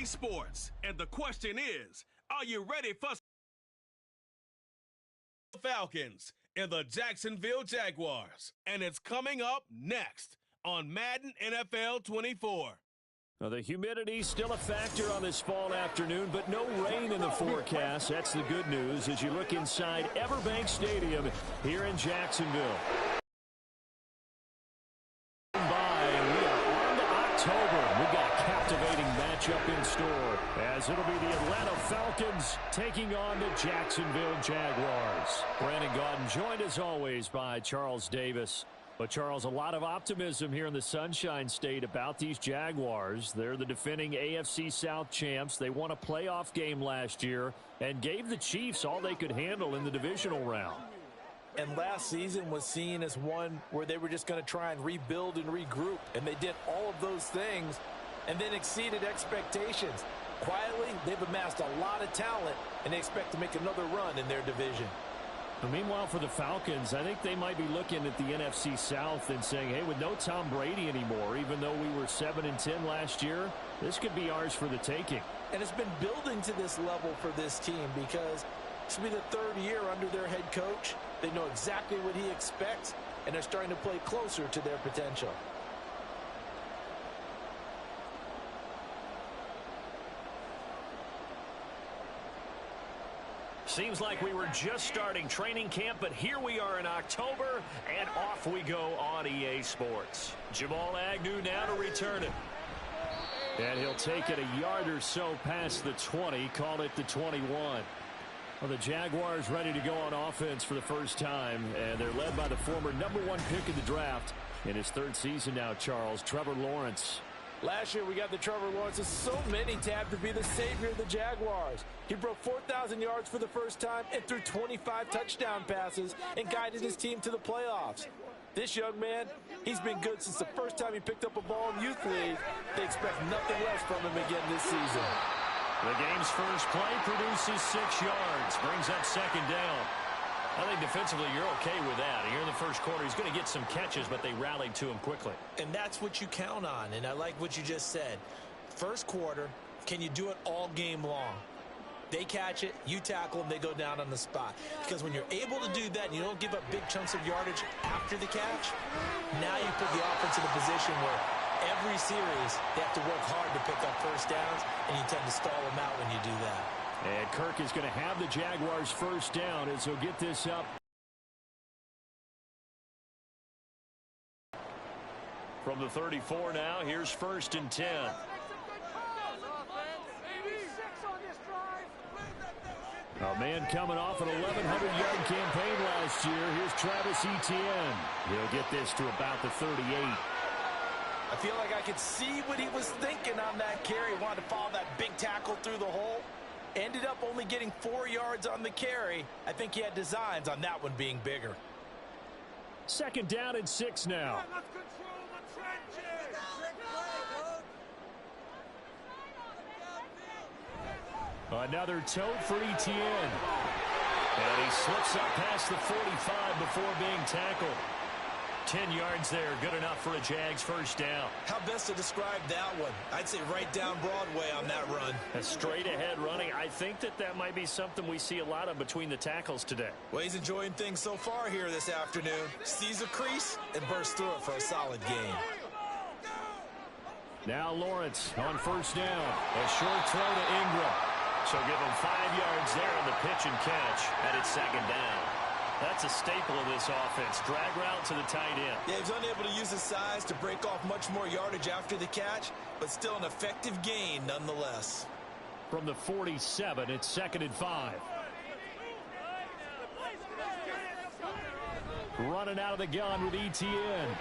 REA Sports. And the question is, are you ready for Falcons and the Jacksonville Jaguars? And it's coming up next on Madden NFL 24. Well, the humidity's still a factor on this fall afternoon, but no rain in the forecast. That's the good news as you look inside Everbank Stadium here in Jacksonville. We are on to October. We've got a captivating matchup in store as it'll be the Atlanta Falcons taking on the Jacksonville Jaguars. Brandon Gaudin joined as always by Charles Davis. But, Charles, a lot of optimism here in the Sunshine State about these Jaguars. They're the defending AFC South champs. They won a playoff game last year and gave the Chiefs all they could handle in the divisional round. And last season was seen as one where they were just going to try and rebuild and regroup. And they did all of those things and then exceeded expectations. Quietly, they've amassed a lot of talent, and they expect to make another run in their division. Meanwhile, for the Falcons, I think they might be looking at the NFC South and saying, hey, with no Tom Brady anymore, even though we were 7-10 last year, this could be ours for the taking. And it's been building to this level for this team because this will be the third year under their head coach. They know exactly what he expects, and they're starting to play closer to their potential. Seems like we were just starting training camp, but here we are in October, and off we go on EA Sports. Jamal Agnew now to return it. And he'll take it a yard or so past the 20, call it the 21. Well, the Jaguars ready to go on offense for the first time, and they're led by the former #1 pick of the draft in his third season now, Charles, Trevor Lawrence. Last year, we got the Trevor Lawrences. So many tabbed to be the savior of the Jaguars. He broke 4,000 yards for the first time and threw 25 touchdown passes and guided his team to the playoffs. This young man, he's been good since the first time he picked up a ball in Youth League. They expect nothing less from him again this season. The game's first play produces 6 yards, brings up second down. I think defensively you're okay with that. Here in the first quarter, he's going to get some catches, but they rallied to him quickly. And that's what you count on, and I like what you just said. First quarter, can you do it all game long? They catch it, you tackle them, they go down on the spot. Because when you're able to do that and you don't give up big chunks of yardage after the catch, now you put the offense in a position where every series they have to work hard to pick up first downs, and you tend to stall them out when you do that. And Kirk is going to have the Jaguars first down as he'll get this up. From the 34 now, here's 1st and 10. A man coming off an 1,100-yard campaign last year. Here's Travis Etienne. He'll get this to about the 38. I feel like I could see what he was thinking on that carry. He wanted to follow that big tackle through the hole. Ended up only getting 4 yards on the carry. I think he had designs on that one being bigger. 2nd down and 6 now. Let's control the trenches. Another tote for Etienne. And he slips up past the 45 before being tackled. 10 yards there, good enough for a Jags first down. How best to describe that one? I'd say right down Broadway on that run. A straight ahead running. I think that might be something we see a lot of between the tackles today. Well, he's enjoying things so far here this afternoon. Sees a crease and bursts through it for a solid gain. Now Lawrence on first down. A short throw to Ingram. So give him 5 yards there on the pitch and catch, and it's 2nd down. That's a staple of this offense. Drag route to the tight end. Yeah, he's unable to use his size to break off much more yardage after the catch, but still an effective gain nonetheless. From the 47, it's 2nd and 5. Running out of the gun with Etienne.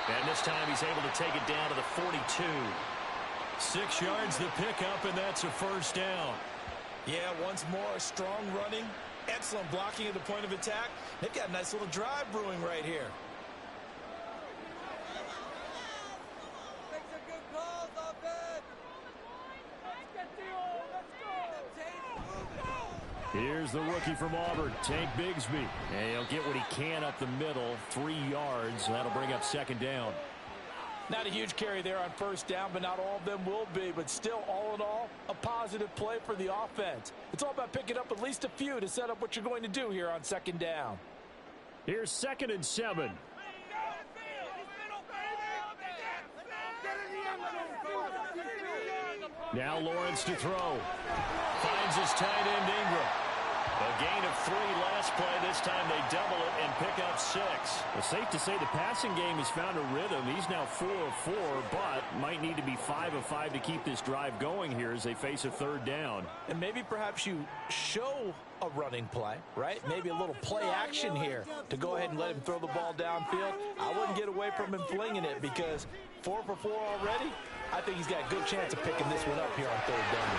And this time he's able to take it down to the 42. 6 yards the pickup, and that's a first down. Yeah, once more, strong running. Excellent blocking at the point of attack. They've got a nice little drive brewing right here. Make some good calls, offense. Let's get the Here's the rookie from Auburn, Tank Bigsby. And he'll get what he can up the middle, 3 yards. That'll bring up 2nd down. Not a huge carry there on first down, but not all of them will be. But still, all in all, a positive play for the offense. It's all about picking up at least a few to set up what you're going to do here on second down. Here's 2nd and 7. Now Lawrence to throw. Finds his tight end Ingram. A gain of 3 last play. This time they double it and pick up 6. Well, safe to say the passing game has found a rhythm. He's now 4 of 4, but might need to be 5 of 5 to keep this drive going here as they face a 3rd down. And maybe perhaps you show a running play, right? Maybe a little play action here to go ahead and let him throw the ball downfield. I wouldn't get away from him flinging it because 4 for 4 already. I think he's got a good chance of picking this one up here on 3rd down.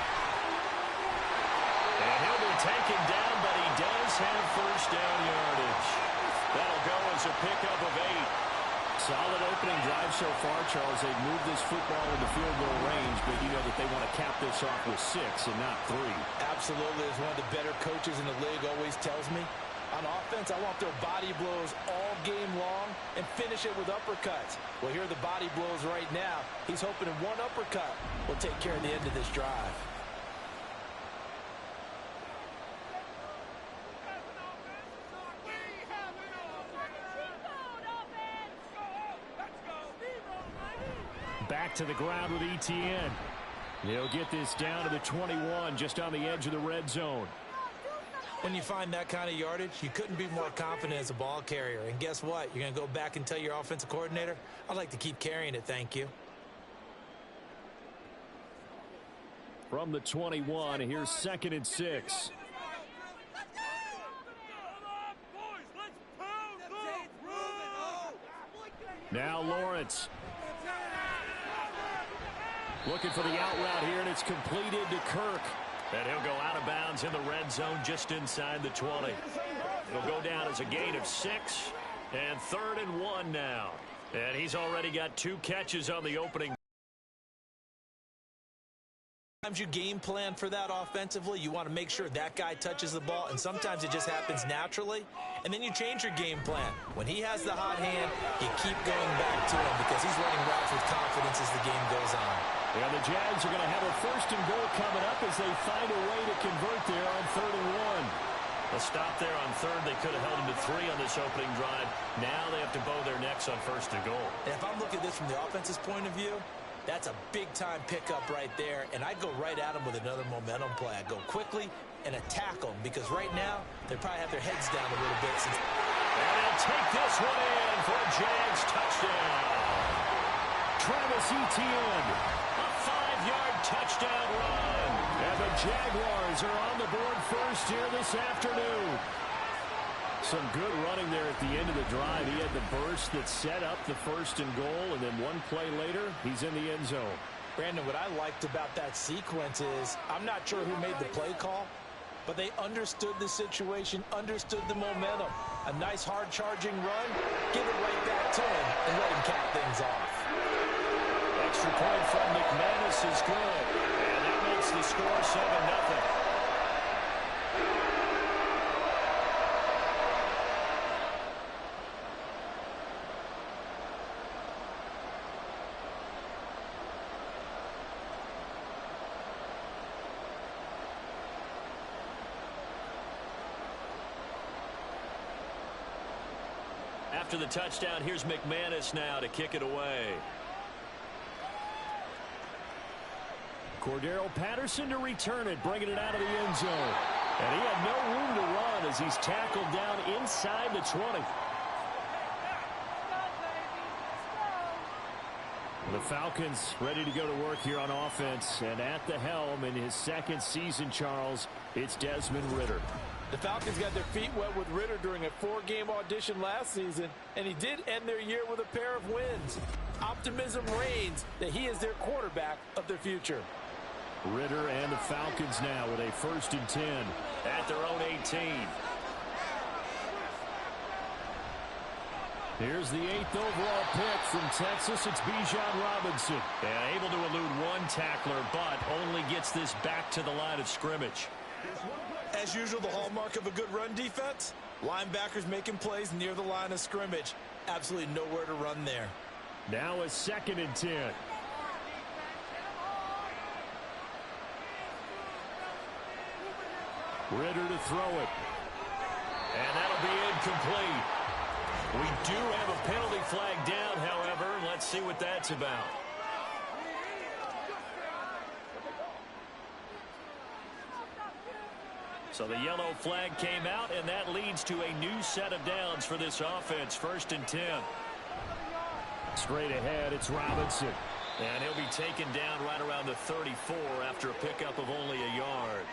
And he'll be taken down, but he does have first down yardage. That'll go as a pickup of 8. Solid opening drive so far, Charles. They've moved this football into field goal range, but you know that they want to cap this off with 6 and not 3. Absolutely. As one of the better coaches in the league always tells me, on offense, I want their body blows all game long and finish it with uppercuts. Well, here are the body blows right now. He's hoping in one uppercut will take care of the end of this drive. Back to the ground with ETN. He'll get this down to the 21, just on the edge of the red zone. When you find that kind of yardage, you couldn't be more confident as a ball carrier. And guess what? You're going to go back and tell your offensive coordinator, I'd like to keep carrying it, thank you. From the 21, here's 2nd and 6. Now Lawrence. Looking for the out route here, and it's completed to Kirk. And he'll go out of bounds in the red zone just inside the 20. It'll go down as a gain of 6, and 3rd and 1 now. And he's already got 2 catches on the opening. Sometimes you game plan for that offensively. You want to make sure that guy touches the ball, and sometimes it just happens naturally. And then you change your game plan. When he has the hot hand, you keep going back to him because he's running routes with confidence as the game goes on. Yeah, the Jags are going to have a 1st and goal coming up as they find a way to convert there on 3rd and 1. A stop there on 3rd. They could have held him to 3 on this opening drive. Now they have to bow their necks on 1st and goal. And if I'm looking at this from the offense's point of view, that's a big-time pickup right there, and I'd go right at him with another momentum play. I'd go quickly and attack them because right now they probably have their heads down a little bit. And they'll take this one in for a Jags touchdown. Travis Etienne, a 5-yard touchdown run. And the Jaguars are on the board first here this afternoon. Some good running there at the end of the drive. He had the burst that set up the 1st and goal, and then one play later, he's in the end zone. Brandon, what I liked about that sequence is I'm not sure who made the play call, but they understood the situation, understood the momentum. A nice hard-charging run, give it right back to him, and let him cap things off. Extra point from McManus is good, and that makes the score 7-0. After the touchdown, here's McManus now to kick it away. Cordero Patterson to return it, bringing it out of the end zone. And he had no room to run as he's tackled down inside the 20. The Falcons ready to go to work here on offense. And at the helm in his 2nd season, Charles, it's Desmond Ridder. The Falcons got their feet wet with Ridder during a 4-game audition last season, and he did end their year with a pair of wins. Optimism reigns that he is their quarterback of their future. Ridder and the Falcons now with a 1st and 10 at their own 18. Here's the 8th overall pick from Texas. It's Bijan Robinson. Yeah, able to elude one tackler, but only gets this back to the line of scrimmage. As usual, the hallmark of a good run defense, linebackers making plays near the line of scrimmage. Absolutely nowhere to run there. Now a 2nd and 10. Ritter to throw it. And that'll be incomplete. We do have a penalty flag down, however. Let's see what that's about. So the yellow flag came out, and that leads to a new set of downs for this offense. 1st and 10. Straight ahead, it's Robinson. And he'll be taken down right around the 34 after a pickup of only a yard.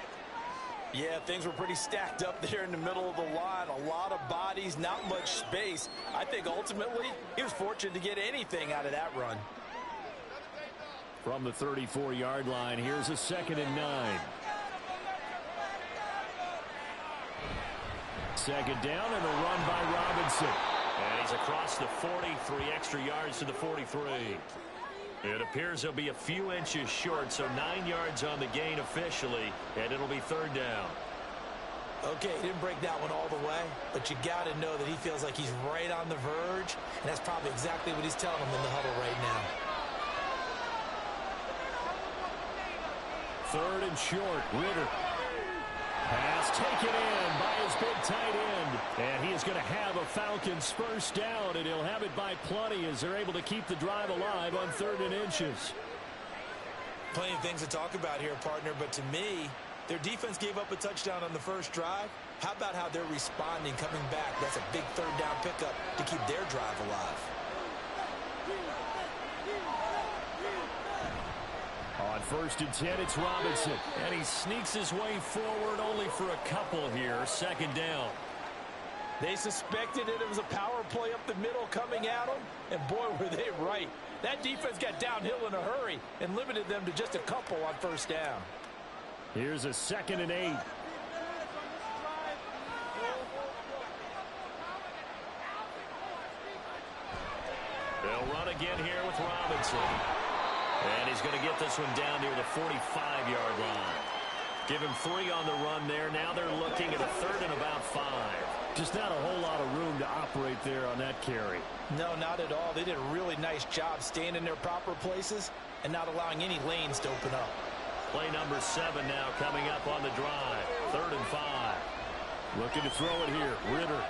Yeah, things were pretty stacked up there in the middle of the line. A lot of bodies, not much space. I think ultimately he was fortunate to get anything out of that run. From the 34-yard line, here's a 2nd and 9. 2nd down and a run by Robinson. And he's across the 40, 3 extra yards to the 43. It appears he'll be a few inches short, so 9 yards on the gain officially, and it'll be 3rd down. Okay, he didn't break that one all the way, but you got to know that he feels like he's right on the verge, and that's probably exactly what he's telling them in the huddle right now. 3rd and short, Ritter. Pass taken in by his big tight end. And he is going to have a Falcons 1st down, and he'll have it by plenty as they're able to keep the drive alive on 3rd and inches. Plenty of things to talk about here, partner, but to me, their defense gave up a touchdown on the first drive. How about how they're responding, coming back? That's a big 3rd down pickup to keep their drive alive. On 1st and 10, it's Robinson. And he sneaks his way forward only for a couple here. 2nd down. They suspected it was a power play up the middle coming at them, and boy, were they right. That defense got downhill in a hurry and limited them to just a couple on 1st down. Here's a 2nd and 8. They'll run again here with Robinson. And he's going to get this one down near the 45-yard line. Give him 3 on the run there. Now they're looking at a 3rd and about 5. Just not a whole lot of room to operate there on that carry. No, not at all. They did a really nice job staying in their proper places and not allowing any lanes to open up. Play number 7 now coming up on the drive. 3rd and 5. Looking to throw it here. Ritter.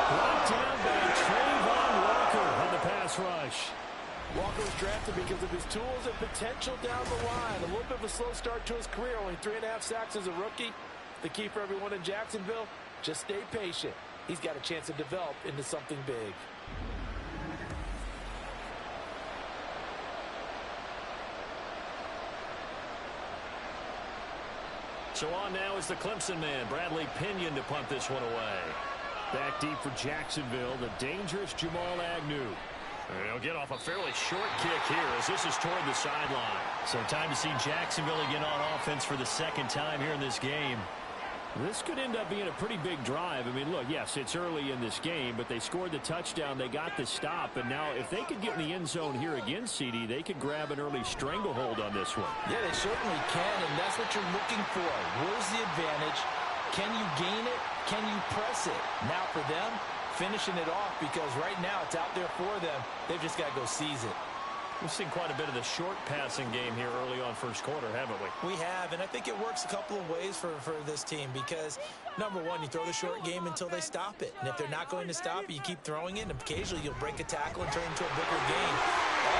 Brought down by Trayvon Walker on the pass rush. Walker was drafted because of his tools and potential down the line. A little bit of a slow start to his career, only 3.5 sacks as a rookie. The key for everyone in Jacksonville, just stay patient. He's got a chance to develop into something big. So on now is the Clemson man, Bradley Pinion, to punt this one away. Back deep for Jacksonville, the dangerous Jamal Agnew. He'll get off a fairly short kick here as this is toward the sideline. So time to see Jacksonville again on offense for the 2nd time here in this game. This could end up being a pretty big drive. I mean, look, yes, it's early in this game, but they scored the touchdown. They got the stop, and now if they could get in the end zone here again, CD, they could grab an early stranglehold on this one. Yeah, they certainly can, and that's what you're looking for. Where's the advantage? Can you gain it? Can you press it? Now for them, finishing it off, because right now it's out there for them. They've just got to go seize it. We've seen quite a bit of the short passing game here early on 1st quarter, haven't we? We have, and I think it works a couple of ways for this team because, number one, you throw the short game until they stop it. And if they're not going to stop it, you keep throwing it, and occasionally you'll break a tackle and turn it into a bigger game.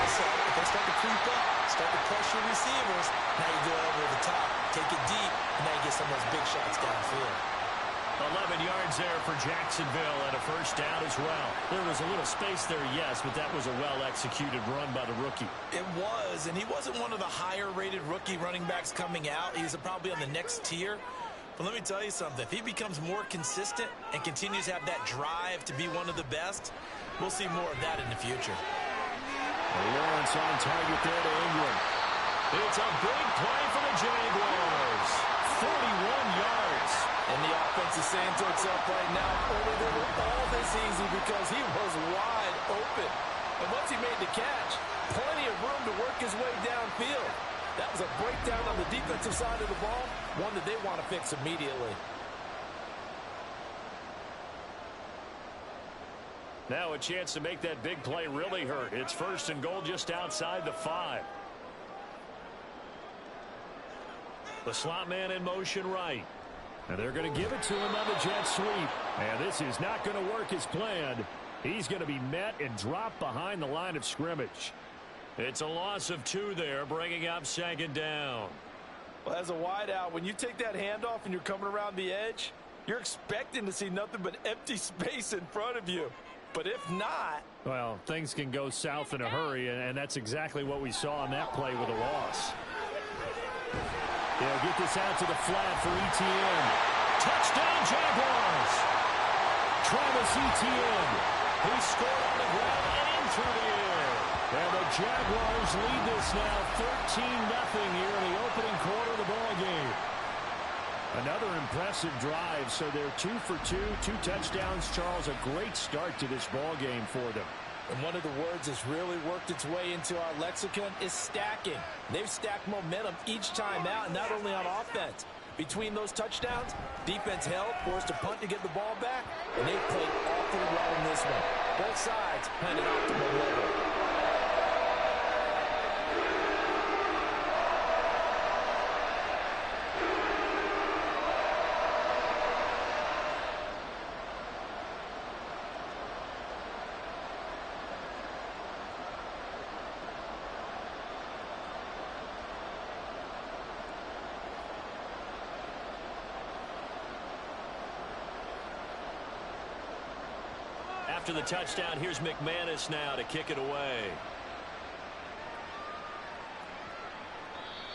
Also, if they start to creep up, start to pressure receivers, now you go over the top, take it deep, and now you get some of those big shots downfield. 11 yards there for Jacksonville and a 1st down as well. There was a little space there, yes, but that was a well-executed run by the rookie. It was, and he wasn't one of the higher-rated rookie running backs coming out. He's probably on the next tier. But let me tell you something. If he becomes more consistent and continues to have that drive to be one of the best, we'll see more of that in the future. Lawrence on target there to Ingram. It's a big play for the Jaguars. 41 yards. And the offense is saying to itself right now, only they were all this easy because he was wide open. And once he made the catch, plenty of room to work his way downfield. That was a breakdown on the defensive side of the ball, one that they want to fix immediately. Now a chance to make that big play really hurt. It's 1st and goal just outside the 5. The slot man in motion right. And they're going to give it to him on the jet sweep. And this is not going to work as planned. He's going to be met and dropped behind the line of scrimmage. It's a loss of 2 there, bringing up 2nd down. Well, as a wideout, when you take that handoff and you're coming around the edge, you're expecting to see nothing but empty space in front of you. But if not... Well, things can go south in a hurry, and that's exactly what we saw on that play with a loss. They'll get this out to the flat for Etienne. Touchdown, Jaguars! Travis Etienne. He scored on the ground and in through the air. And the Jaguars lead this now 13-0 here in the opening quarter of the ball game. Another impressive drive, so they're 2 for 2, 2 touchdowns. Charles, a great start to this ball game for them. And one of the words that's really worked its way into our lexicon is stacking. They've stacked momentum each time out, and not only on offense. Between those touchdowns, defense held, forced a punt to get the ball back, and they've played awfully well in this one. Both sides playing at optimal level. After the touchdown, here's McManus now to kick it away.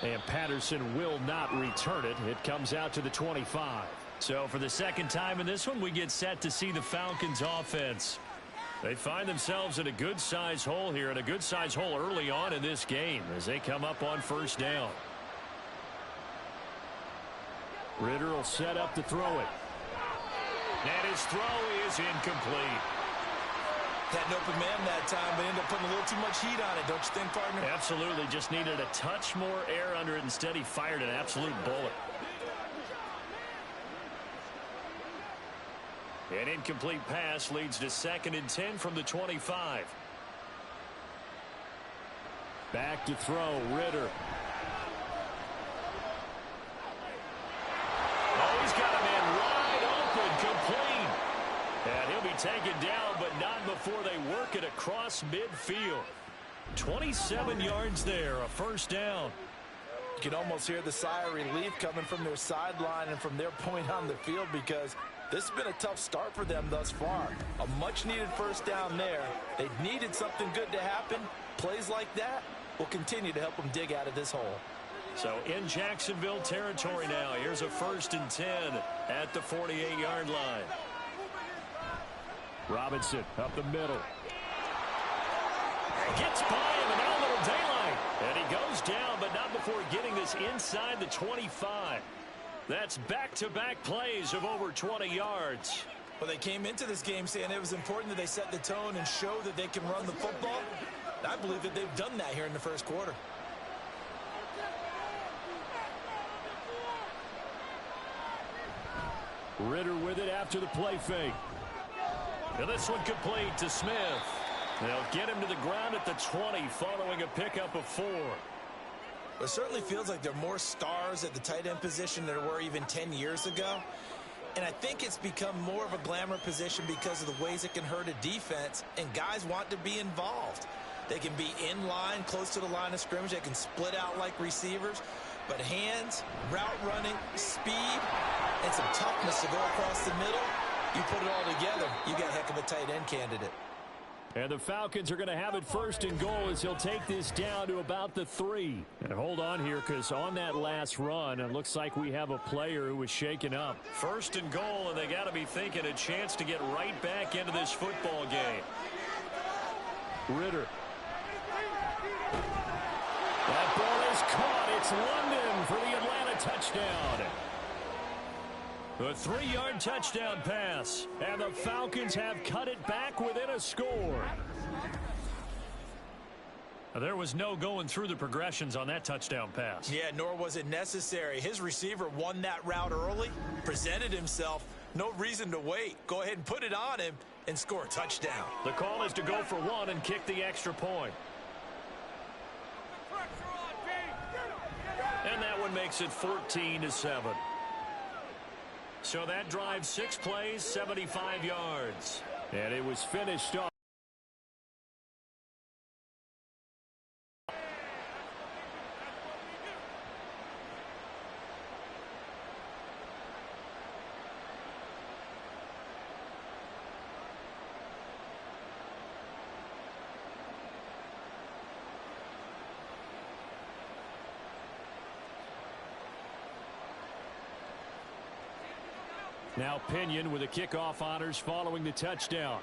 And Patterson will not return it. It comes out to the 25. So for the 2nd time in this one, we get set to see the Falcons offense. They find themselves in a good-sized hole here, and a good-sized hole early on in this game as they come up on 1st down. Ritter will set up to throw it. And his throw is incomplete. Had an open man that time, but ended up putting a little too much heat on it, don't you think, partner? Absolutely. Just needed a touch more air under it. Instead, he fired an absolute bullet. An incomplete pass leads to 2nd and 10 from the 25. Back to throw, Ritter. Oh, he's got a man wide open, complete. And he'll be taken down, but not before they work it across midfield. 27 yards there, a 1st down. You can almost hear the sigh of relief coming from their sideline and from their point on the field, because this has been a tough start for them thus far. A much-needed 1st down there. They needed something good to happen. Plays like that will continue to help them dig out of this hole. So in Jacksonville territory now, here's a 1st and 10 at the 48-yard line. Robinson up the middle. Gets by him, and now a little daylight. And he goes down, but not before getting this inside the 25. That's back-to-back plays of over 20 yards. Well, they came into this game saying it was important that they set the tone and show that they can run the football. I believe that they've done that here in the 1st quarter. Ritter with it after the play fake. And this one complete to Smith. They'll get him to the ground at the 20 following a pickup of 4. It certainly feels like there are more stars at the tight end position than there were even 10 years ago. And I think it's become more of a glamour position because of the ways it can hurt a defense, and guys want to be involved. They can be in line, close to the line of scrimmage. They can split out like receivers. But hands, route running, speed, and some toughness to go across the middle, you put it all together, you got a heck of a tight end candidate. And the Falcons are going to have it 1st and goal as he'll take this down to about the 3. And hold on here, because on that last run, it looks like we have a player who was shaken up. 1st and goal, and they got to be thinking a chance to get right back into this football game. Ritter. That ball is caught. It's London for the Atlanta touchdown. A 3-yard touchdown pass, and the Falcons have cut it back within a score. There was no going through the progressions on that touchdown pass. Yeah, nor was it necessary. His receiver won that route early, presented himself, no reason to wait. Go ahead and put it on him, and score a touchdown. The call is to go for one and kick the extra point. And that one makes it 14-7. So that drive, 6 plays, 75 yards. And it was finished off. Now Pinion with the kickoff honors following the touchdown.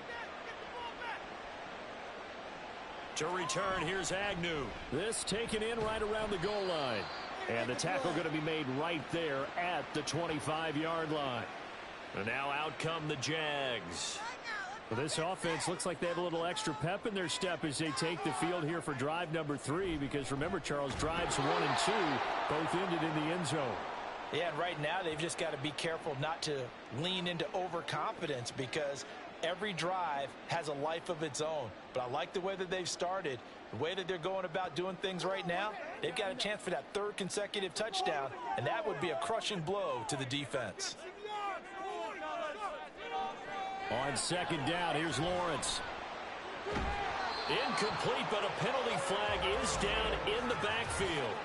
To return, here's Agnew. This taken in right around the goal line. And the tackle going to be made right there at the 25-yard line. And now out come the Jags. Well, this offense looks like they have a little extra pep in their step as they take the field here for drive number 3. Because remember, Charles, drives 1 and 2 both ended in the end zone. Yeah, and right now they've just got to be careful not to lean into overconfidence because every drive has a life of its own. But I like the way that they've started, the way that they're going about doing things right now. They've got a chance for that 3rd consecutive touchdown, and that would be a crushing blow to the defense. On 2nd down, here's Lawrence. Incomplete, but a penalty flag is down in the backfield.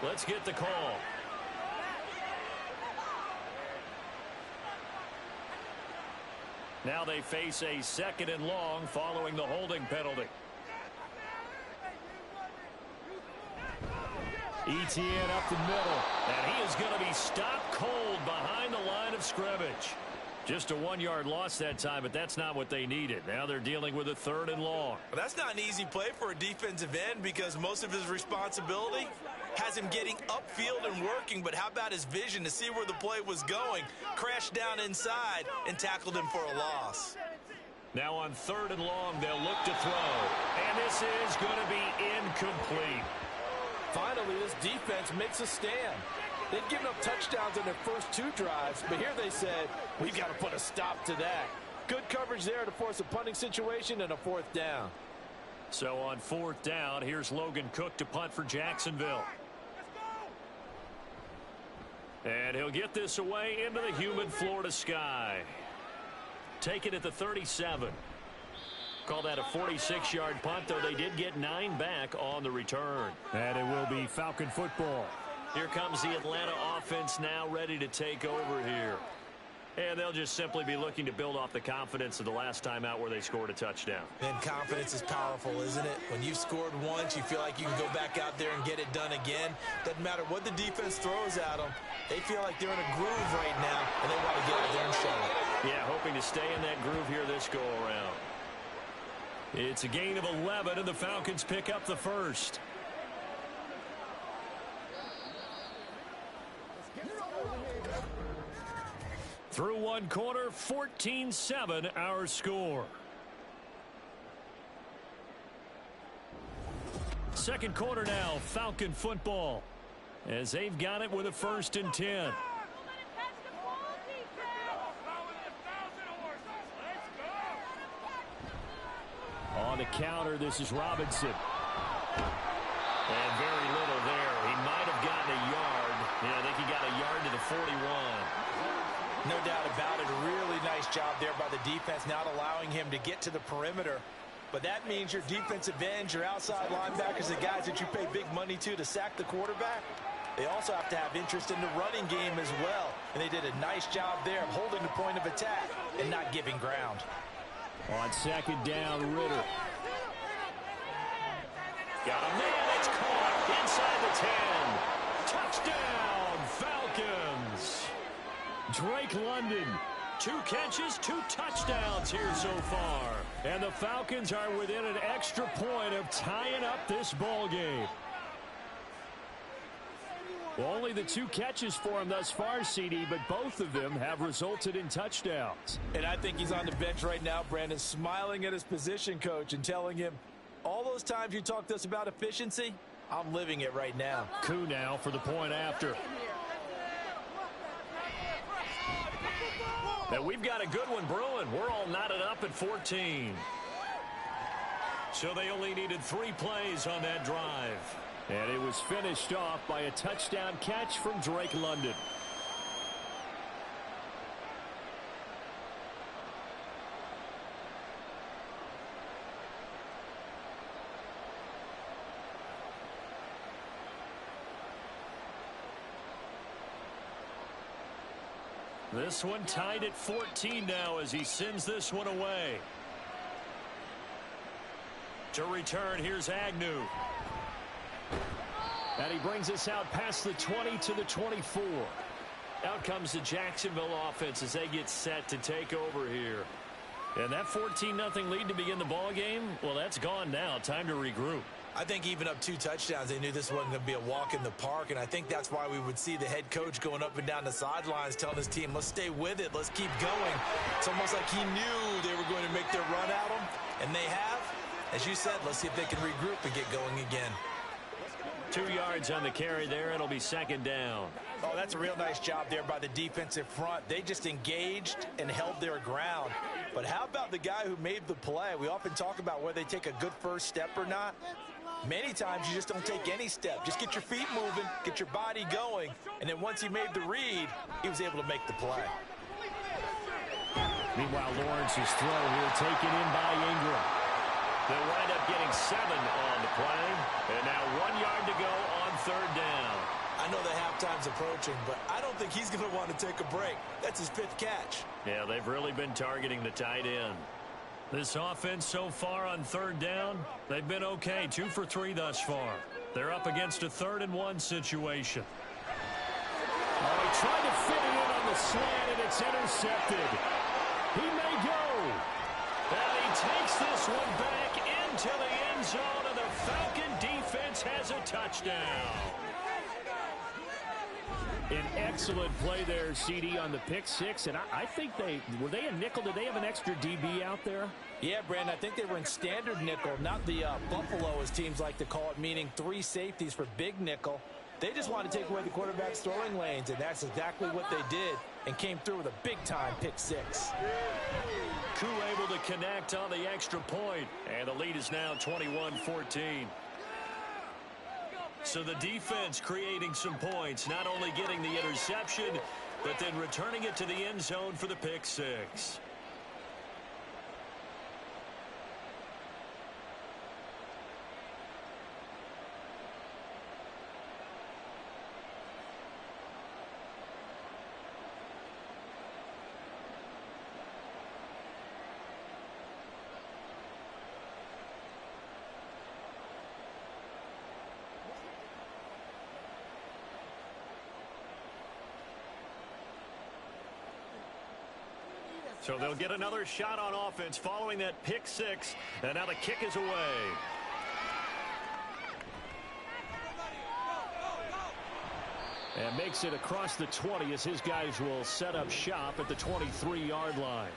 Let's get the call. Now they face a 2nd and long following the holding penalty. ETN up the middle. And he is going to be stopped cold behind the line of scrimmage. Just a 1-yard loss that time, but that's not what they needed. Now they're dealing with a 3rd and long. Well, that's not an easy play for a defensive end because most of his responsibility has him getting upfield and working, but how about his vision to see where the play was going? Crashed down inside and tackled him for a loss. Now on 3rd and long, they'll look to throw. And this is going to be incomplete. Finally, this defense makes a stand. They've given up touchdowns in their first 2 drives, but here they said, we've got to put a stop to that. Good coverage there to force a punting situation and a 4th down. So on 4th down, here's Logan Cook to punt for Jacksonville. And he'll get this away into the humid Florida sky. Take it at the 37. Call that a 46-yard punt, though they did get 9 back on the return. And it will be Falcon football. Here comes the Atlanta offense now ready to take over here. And they'll just simply be looking to build off the confidence of the last time out where they scored a touchdown. And confidence is powerful, isn't it? When you've scored once, you feel like you can go back out there and get it done again. Doesn't matter what the defense throws at them. They feel like they're in a groove right now, and they want to get out there and show it. Yeah, hoping to stay in that groove here this go-around. It's a gain of 11, and the Falcons pick up the 1st. Through 1 quarter, 14-7 our score. 2nd quarter now, Falcon football. As they've got it with a 1st and 10. On the counter, this is Robinson. And very little there. He might have gotten a yard. Yeah, I think he got a yard to the 41. No doubt about it. A really nice job there by the defense, not allowing him to get to the perimeter. But that means your defensive ends, your outside linebackers, the guys that you pay big money to sack the quarterback, they also have to have interest in the running game as well. And they did a nice job there of holding the point of attack and not giving ground. On 2nd down, Ritter. Got a man, it's caught inside the 10. Touchdown, Falcons. Drake London. 2 catches, 2 touchdowns here so far. And the Falcons are within an extra point of tying up this ball game. Well, only the 2 catches for him thus far, CD, but both of them have resulted in touchdowns. And I think he's on the bench right now, Brandon, smiling at his position coach and telling him, all those times you talked to us about efficiency, I'm living it right now. Coup now for the point after. Now we've got a good one brewing. We're all knotted up at 14. So they only needed 3 plays on that drive. And it was finished off by a touchdown catch from Drake London. This one tied at 14 now as he sends this one away. To return, here's Agnew. And he brings us out past the 20 to the 24. Out comes the Jacksonville offense as they get set to take over here. And that 14-0 lead to begin the ball game, well, that's gone now. Time to regroup. I think even up 2 touchdowns, they knew this wasn't going to be a walk in the park, and I think that's why we would see the head coach going up and down the sidelines telling his team, let's stay with it, let's keep going. It's almost like he knew they were going to make their run at him, and they have. As you said, let's see if they can regroup and get going again. 2 yards on the carry there. It'll be second down. Oh, that's a real nice job there by the defensive front. They just engaged and held their ground. But how about the guy who made the play? We often talk about whether they take a good first step or not. Many times you just don't take any step. Just get your feet moving, get your body going, and then once he made the read, he was able to make the play. Meanwhile, Lawrence's throw here taken in by Ingram. They'll wind up getting 7 on the play. And now 1 yard to go on third down. I know the halftime's approaching, but I don't think he's going to want to take a break. That's his 5th catch. Yeah, they've really been targeting the tight end. This offense so far on third down, they've been okay. 2 for 3 thus far. They're up against a 3rd and 1 situation. Oh, he tried to fit it in on the slant, and it's intercepted. He may go. And he takes this one back into the end zone, and the Falcon defense has a touchdown. An excellent play there, CD, on the pick 6. And I think were they a nickel? Did they have an extra DB out there? Yeah, Brandon, I think they were in standard nickel, not the Buffalo, as teams like to call it, meaning 3 safeties for big nickel. They just wanted to take away the quarterback's throwing lanes, and that's exactly what they did, and came through with a big-time pick 6. Koo able to connect on the extra point, and the lead is now 21-14. So the defense creating some points, not only getting the interception, but then returning it to the end zone for the pick 6. So they'll get another shot on offense following that pick 6. And now the kick is away. And makes it across the 20 as his guys will set up shop at the 23-yard line.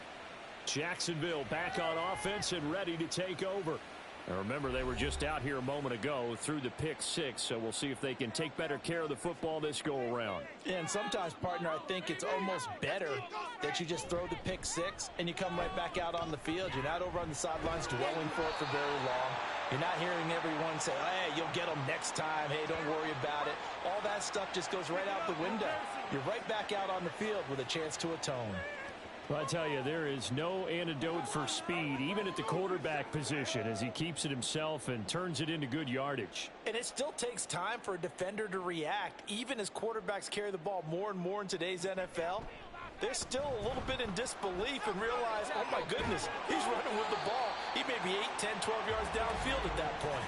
Jacksonville back on offense and ready to take over. And remember, they were just out here a moment ago through the pick 6, so we'll see if they can take better care of the football this go-around. And sometimes, partner, I think it's almost better that you just throw the pick 6 and you come right back out on the field. You're not over on the sidelines dwelling for it for very long. You're not hearing everyone say, hey, you'll get them next time. Hey, don't worry about it. All that stuff just goes right out the window. You're right back out on the field with a chance to atone. Well, I tell you, there is no antidote for speed, even at the quarterback position, as he keeps it himself and turns it into good yardage. And it still takes time for a defender to react. Even as quarterbacks carry the ball more and more in today's NFL, they're still a little bit in disbelief and realize, oh my goodness, he's running with the ball. He may be 8, 10, 12 yards downfield at that point.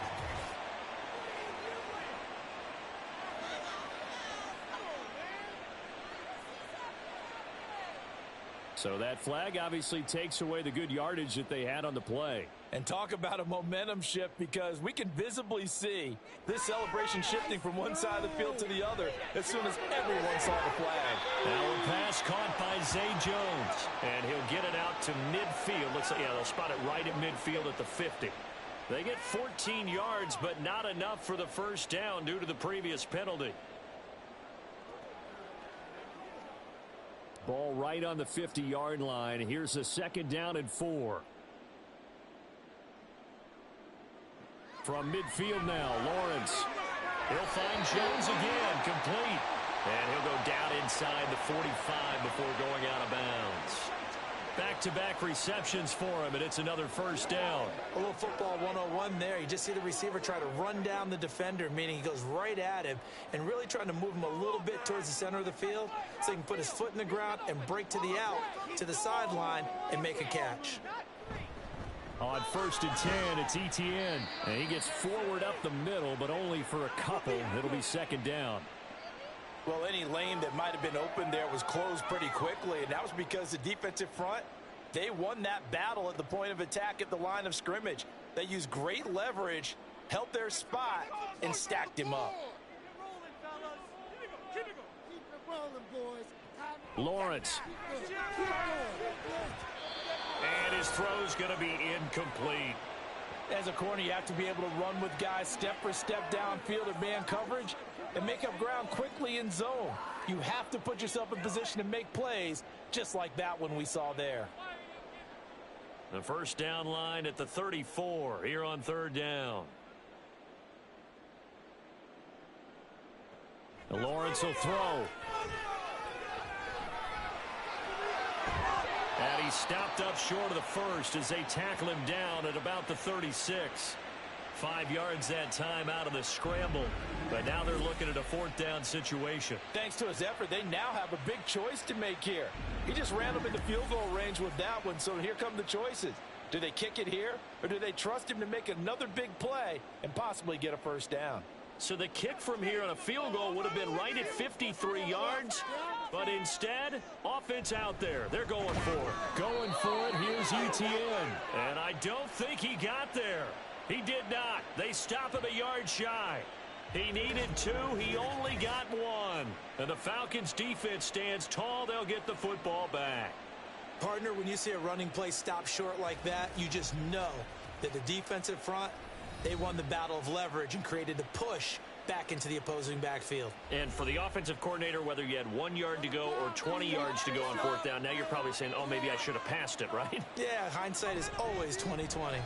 So that flag obviously takes away the good yardage that they had on the play. And talk about a momentum shift, because we can visibly see this celebration shifting from one side of the field to the other as soon as everyone saw the flag. Now a pass caught by Zay Jones. And he'll get it out to midfield. Looks like, yeah, they'll spot it right at midfield at the 50. They get 14 yards, but not enough for the first down due to the previous penalty. Ball right on the 50-yard line. Here's a 2nd down and 4. From midfield now, Lawrence. He'll find Jones again, complete. And he'll go down inside the 45 before going out of bounds. Back-to-back receptions for him, and it's another 1st down. A little football 101 there. You just see the receiver try to run down the defender, meaning he goes right at him and really trying to move him a little bit towards the center of the field so he can put his foot in the ground and break to the out, to the sideline, and make a catch. On 1st and 10, it's Etienne. And he gets forward up the middle, but only for a couple. It'll be 2nd down. Well, any lane that might have been open there was closed pretty quickly, and that was because the defensive front, they won that battle at the point of attack at the line of scrimmage. They used great leverage, held their spot, and stacked him up. Lawrence. And his throw's going to be incomplete. As a corner, you have to be able to run with guys step for step downfield or man coverage and make up ground quickly in zone. You have to put yourself in position to make plays just like that one we saw there. The 1st down line at the 34 here on 3rd down. Lawrence will throw. And he's stopped up short of the 1st as they tackle him down at about the 36. 5 yards that time out of the scramble. But now they're looking at a 4th down situation. Thanks to his effort, they now have a big choice to make here. He just ran them into field goal range with that one, so here come the choices. Do they kick it here, or do they trust him to make another big play and possibly get a 1st down? So the kick from here on a field goal would have been right at 53 yards. But instead, offense out there. They're going for it. Going for it, here's Etienne. And I don't think he got there. He did not. They stop him a yard shy. He needed 2. He only got 1. And the Falcons defense stands tall. They'll get the football back. Partner, when you see a running play stop short like that, you just know that the defensive front, they won the battle of leverage and created the push back into the opposing backfield. And for the offensive coordinator, whether you had 1 yard to go or 20 yards to go on 4th down, now you're probably saying, oh, maybe I should have passed it, right? Yeah, hindsight is always 20/20.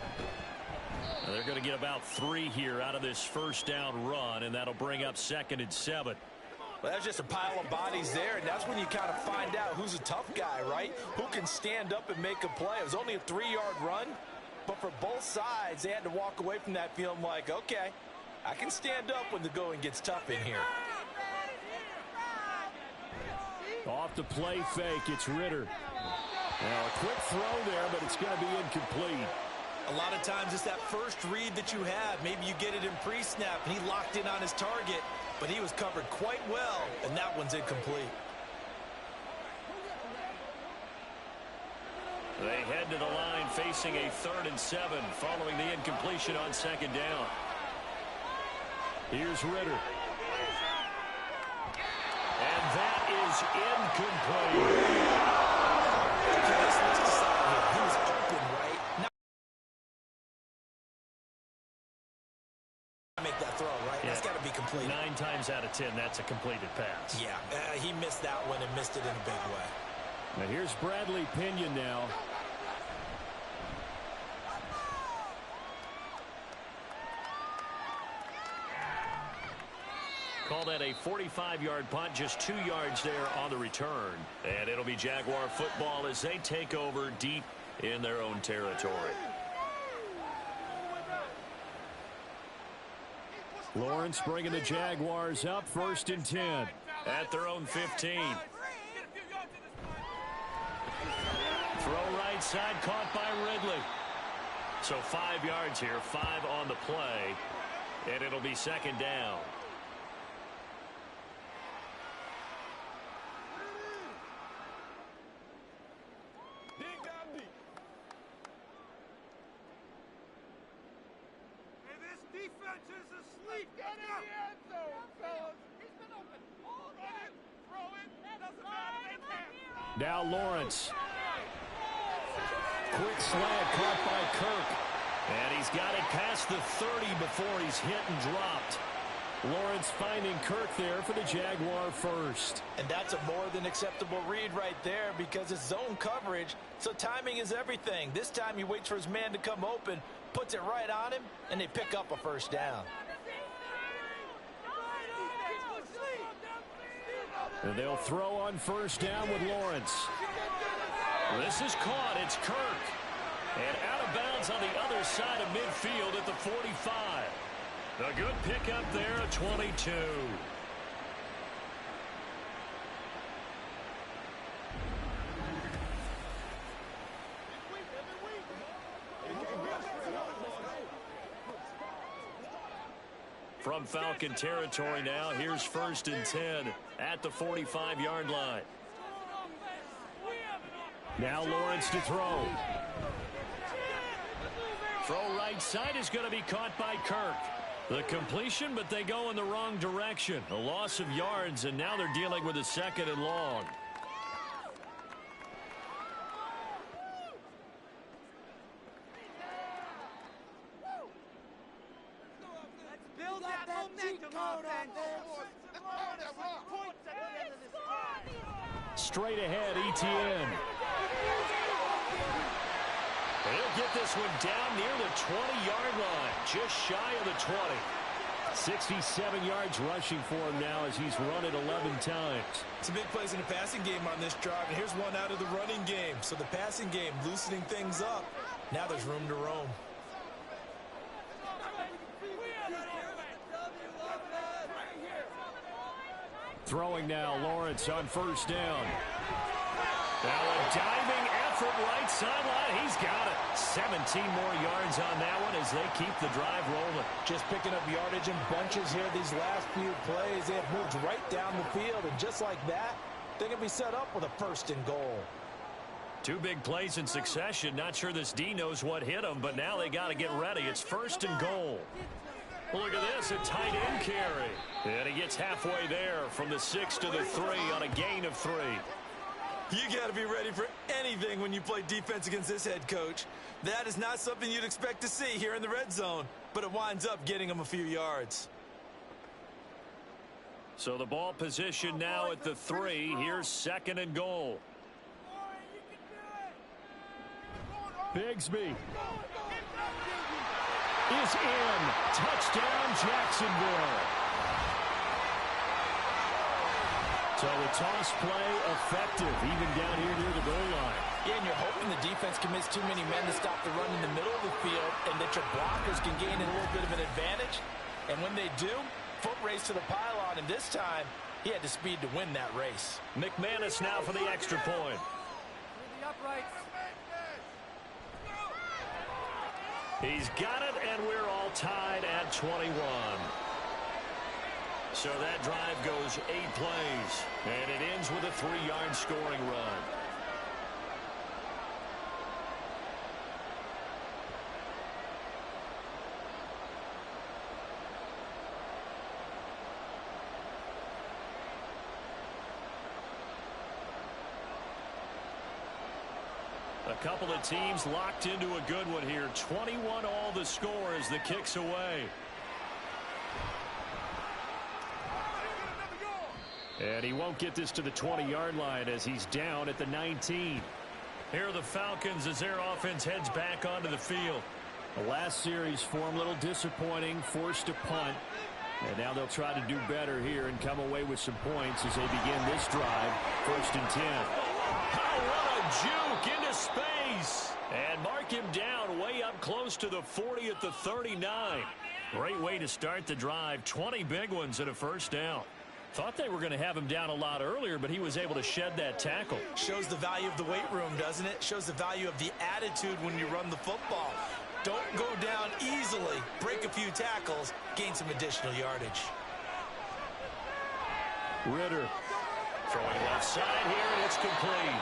They're going to get about 3 here out of this 1st down run, and that'll bring up 2nd and 7. Well, that's just a pile of bodies there, and that's when you kind of find out who's a tough guy, right? Who can stand up and make a play. It was only a 3-yard run, but for both sides, they had to walk away from that feeling like, okay, I can stand up when the going gets tough in here. Off the play fake, it's Ritter. Now a quick throw there, but it's going to be incomplete. A lot of times it's that first read that you have. Maybe you get it in pre-snap, and he locked in on his target, but he was covered quite well, and that one's incomplete. They head to the line facing a 3rd and 7 following the incompletion on 2nd down. Here's Ritter. And that is incomplete. Okay, let's decide here. He was open, right? Now make that throw, right? Yeah. That's got to be complete. 9 times out of 10, that's a completed pass. Yeah, he missed that one and missed it in a big way. Now here's Bradley Pinion now. Call that a 45-yard punt, just 2 yards there on the return. And it'll be Jaguar football as they take over deep in their own territory. Lawrence bringing the Jaguars up, 1st and 10. At their own 15. Throw right side, caught by Ridley. So 5 yards here, 5 on the play. And it'll be 2nd down. Defense is asleep. Get in the end zone, fellas. He's been open all game. Throw it. Doesn't matter. They can't. Now Lawrence. Quick slant caught by Kirk. And he's got it past the 30 before he's hit and dropped. Lawrence finding Kirk there for the Jaguar first. And that's a more than acceptable read right there because it's zone coverage, so timing is everything. This time he waits for his man to come open, puts it right on him, and they pick up a first down. And they'll throw on first down with Lawrence. This is caught. It's Kirk. And out of bounds on the other side of midfield at the 45. A good pickup there at 22. From Falcon territory now, here's 1st and 10 at the 45-yard line. Now Lawrence to throw. Throw right side is going to be caught by Kirk. The completion, but they go in the wrong direction. A loss of yards, and now they're dealing with a 2nd and long. Build that momentum Straight ahead, ETN. He'll get this one down near the 20-yard line, just shy of the 20. 67 yards rushing for him now as he's run it 11 times. Some big plays in the passing game on this drive, and here's one out of the running game. So the passing game loosening things up. Now there's room to roam. Throwing now, Lawrence on first down. Now a diving effort right sideline. He's got it. 17 more yards on that one as they keep the drive rolling. Just picking up yardage in bunches here these last few plays. They have moved right down the field, and just like that, they're going to be set up with a 1st and goal. 2 big plays in succession. Not sure this D knows what hit him, but now they got to get ready. It's 1st and goal. Look at this, a tight end carry. And he gets halfway there from the 6 to the 3 on a gain of 3. You got to be ready for anything when you play defense against this head coach. That is not something you'd expect to see here in the red zone, but it winds up getting him a few yards. So the ball position now at the 3. Here's 2nd and goal. Bigsby is in. Touchdown, Jacksonville. So the toss play effective, even down here near the goal line. Yeah, and you're hoping the defense commits too many men to stop the run in the middle of the field and that your blockers can gain a little bit of an advantage. And when they do, foot race to the pylon, and this time he had the speed to win that race. McManus now for the extra point. He's got it, and we're all tied at 21. So that drive goes 8 plays, and it ends with a 3-yard scoring run. A couple of teams locked into a good one here. 21 all the score as the kick's away. And he won't get this to the 20-yard line as he's down at the 19. Here are the Falcons as their offense heads back onto the field. The last series for him, a little disappointing, forced to punt. And now they'll try to do better here and come away with some points as they begin this drive. 1st and 10. Oh, what a juke into space. And mark him down way up close to the 40 at the 39. Great way to start the drive. 20 big ones and a first down. Thought they were going to have him down a lot earlier, but he was able to shed that tackle. Shows the value of the weight room, doesn't it? Shows the value of the attitude when you run the football. Don't go down easily. Break a few tackles. Gain some additional yardage. Ritter. Throwing left side here, and it's complete.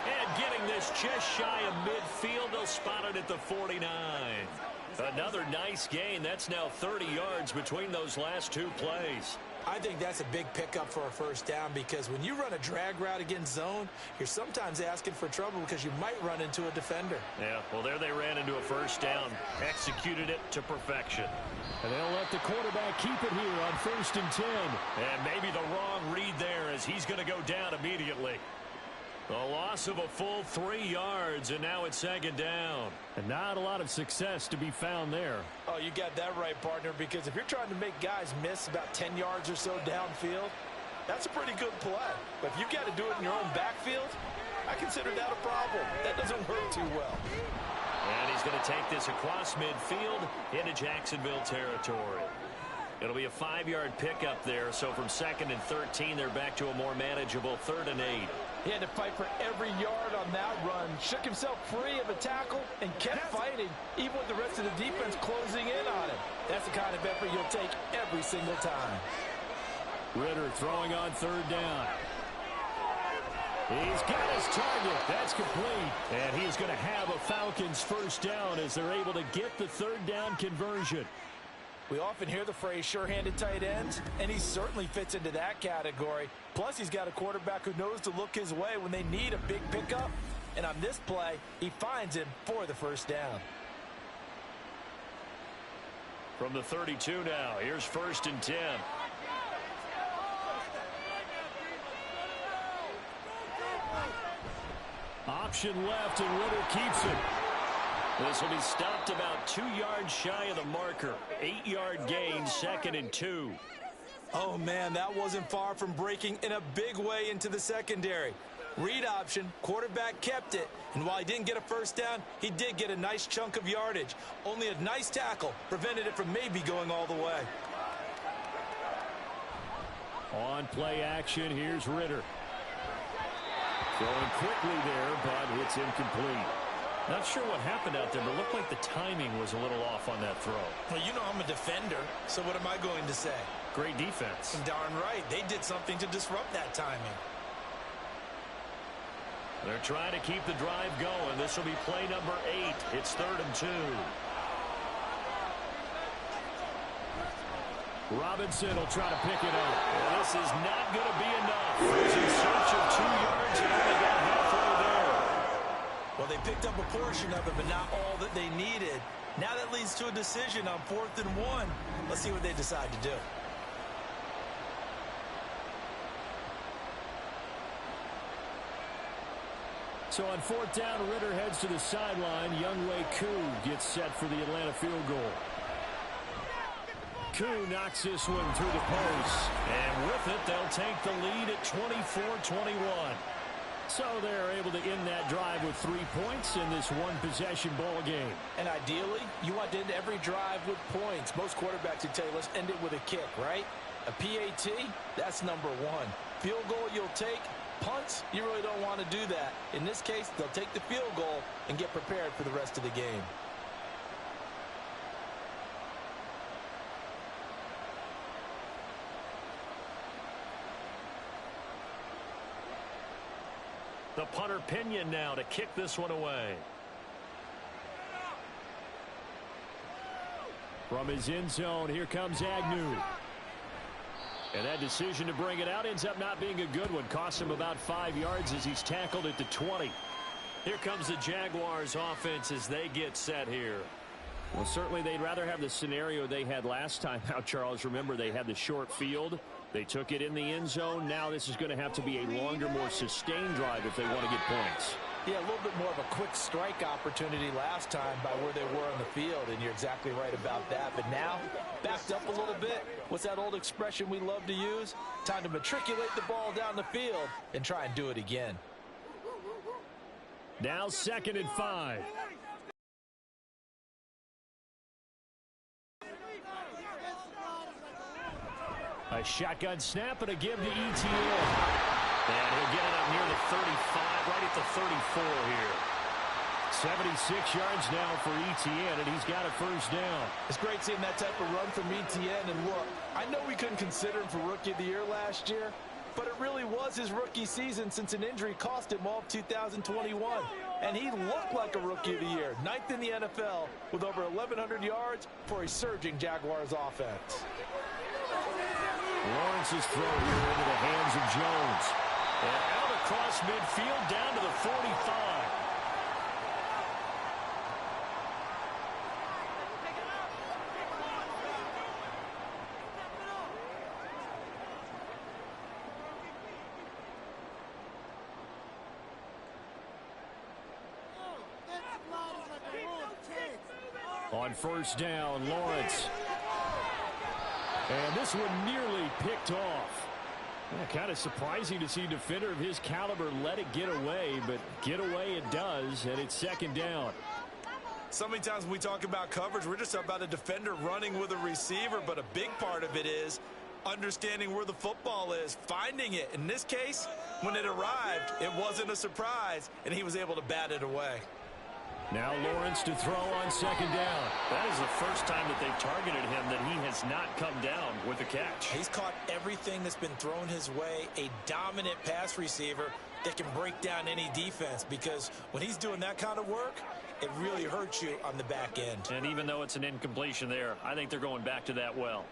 And getting this just shy of midfield, they'll spot it at the 49. Another nice gain. That's now 30 yards between those last 2 plays. I think that's a big pickup for a first down because when you run a drag route against zone, you're sometimes asking for trouble because you might run into a defender. Yeah, well, there they ran into a first down, executed it to perfection. And they'll let the quarterback keep it here on 1st and 10. And maybe the wrong read there as he's going to go down immediately. A loss of a full 3 yards, and now it's 2nd down. And not a lot of success to be found there. Oh, you got that right, partner, because if you're trying to make guys miss about 10 yards or so downfield, that's a pretty good play. But if you've got to do it in your own backfield, I consider that a problem. That doesn't work too well. And he's going to take this across midfield into Jacksonville territory. It'll be a 5-yard pickup there, so from 2nd and 13, they're back to a more manageable 3rd and 8. He had to fight for every yard on that run, shook himself free of a tackle, and kept fighting, even with the rest of the defense closing in on him. That's the kind of effort you'll take every single time. Ritter throwing on 3rd down. He's got his target. That's complete. And he's going to have a Falcons first down as they're able to get the 3rd down conversion. We often hear the phrase sure-handed tight ends, and he certainly fits into that category. Plus, he's got a quarterback who knows to look his way when they need a big pickup. And on this play, he finds him for the first down. From the 32 now, here's 1st and 10. Option left, and Ritter keeps it. This will be stopped about 2 yards shy of the marker. 8-yard gain, 2nd and 2. Oh, man, that wasn't far from breaking in a big way into the secondary. Read option, quarterback kept it, and while he didn't get a first down, he did get a nice chunk of yardage. Only a nice tackle prevented it from maybe going all the way. On play action, here's Ritter. Throwing quickly there, but it's incomplete. Not sure what happened out there, but it looked like the timing was a little off on that throw. Well, you know I'm a defender, so what am I going to say? Great defense. And darn right, they did something to disrupt that timing. They're trying to keep the drive going. This will be play number 8. It's 3rd and 2. Robinson will try to pick it up. Well, this is not going to be enough. He's in search of 2 yards and only got halfway there. Well, they picked up a portion of it, but not all that they needed. Now that leads to a decision on 4th and 1. Let's see what they decide to do. So on 4th down, Ritter heads to the sideline. Younghoe Koo gets set for the Atlanta field goal. Koo knocks this one through the post. And with it, they'll take the lead at 24-21. So they're able to end that drive with 3 points in this one-possession ball game. And ideally, you want to end every drive with points. Most quarterbacks would tell you, let's end it with a kick, right? A PAT, that's number 1. Field goal you'll take. Punts, you really don't want to do that. In this case, they'll take the field goal and get prepared for the rest of the game. The punter Pinion now to kick this one away. From his end zone, here comes Agnew. And that decision to bring it out ends up not being a good one. Cost him about 5 yards as he's tackled at the 20. Here comes the Jaguars offense as they get set here. Well, certainly they'd rather have the scenario they had last time out, Charles. Remember, they had the short field. They took it in the end zone. Now this is going to have to be a longer, more sustained drive if they want to get points. Yeah, a little bit more of a quick strike opportunity last time by where they were on the field, and you're exactly right about that. But now, backed up a little bit. What's that old expression we love to use? Time to matriculate the ball down the field and try and do it again. Now 2nd and 5. A shotgun snap and a give to ETN. And he'll get it up near the 35, right at the 34 here. 76 yards now for ETN, and he's got a first down. It's great seeing that type of run from ETN. And look, I know we couldn't consider him for Rookie of the Year last year, but it really was his rookie season since an injury cost him all of 2021. And he looked like a Rookie of the Year, 9th in the NFL with over 1,100 yards for a surging Jaguars offense. Lawrence's throw here into the hands of Jones. And out across midfield down to the 45. On first down, Lawrence. And this one nearly picked off. Kind of surprising to see a defender of his caliber let it get away, but get away it does, and it's second down. So many times when we talk about coverage, we're just about a defender running with a receiver, but a big part of it is understanding where the football is, finding it. In this case, when it arrived, it wasn't a surprise, and he was able to bat it away. Now Lawrence to throw on second down. That is the first time that they've targeted him that he has not come down with a catch. He's caught everything that's been thrown his way, a dominant pass receiver that can break down any defense, because when he's doing that kind of work, it really hurts you on the back end. And even though it's an incompletion there, I think they're going back to that well.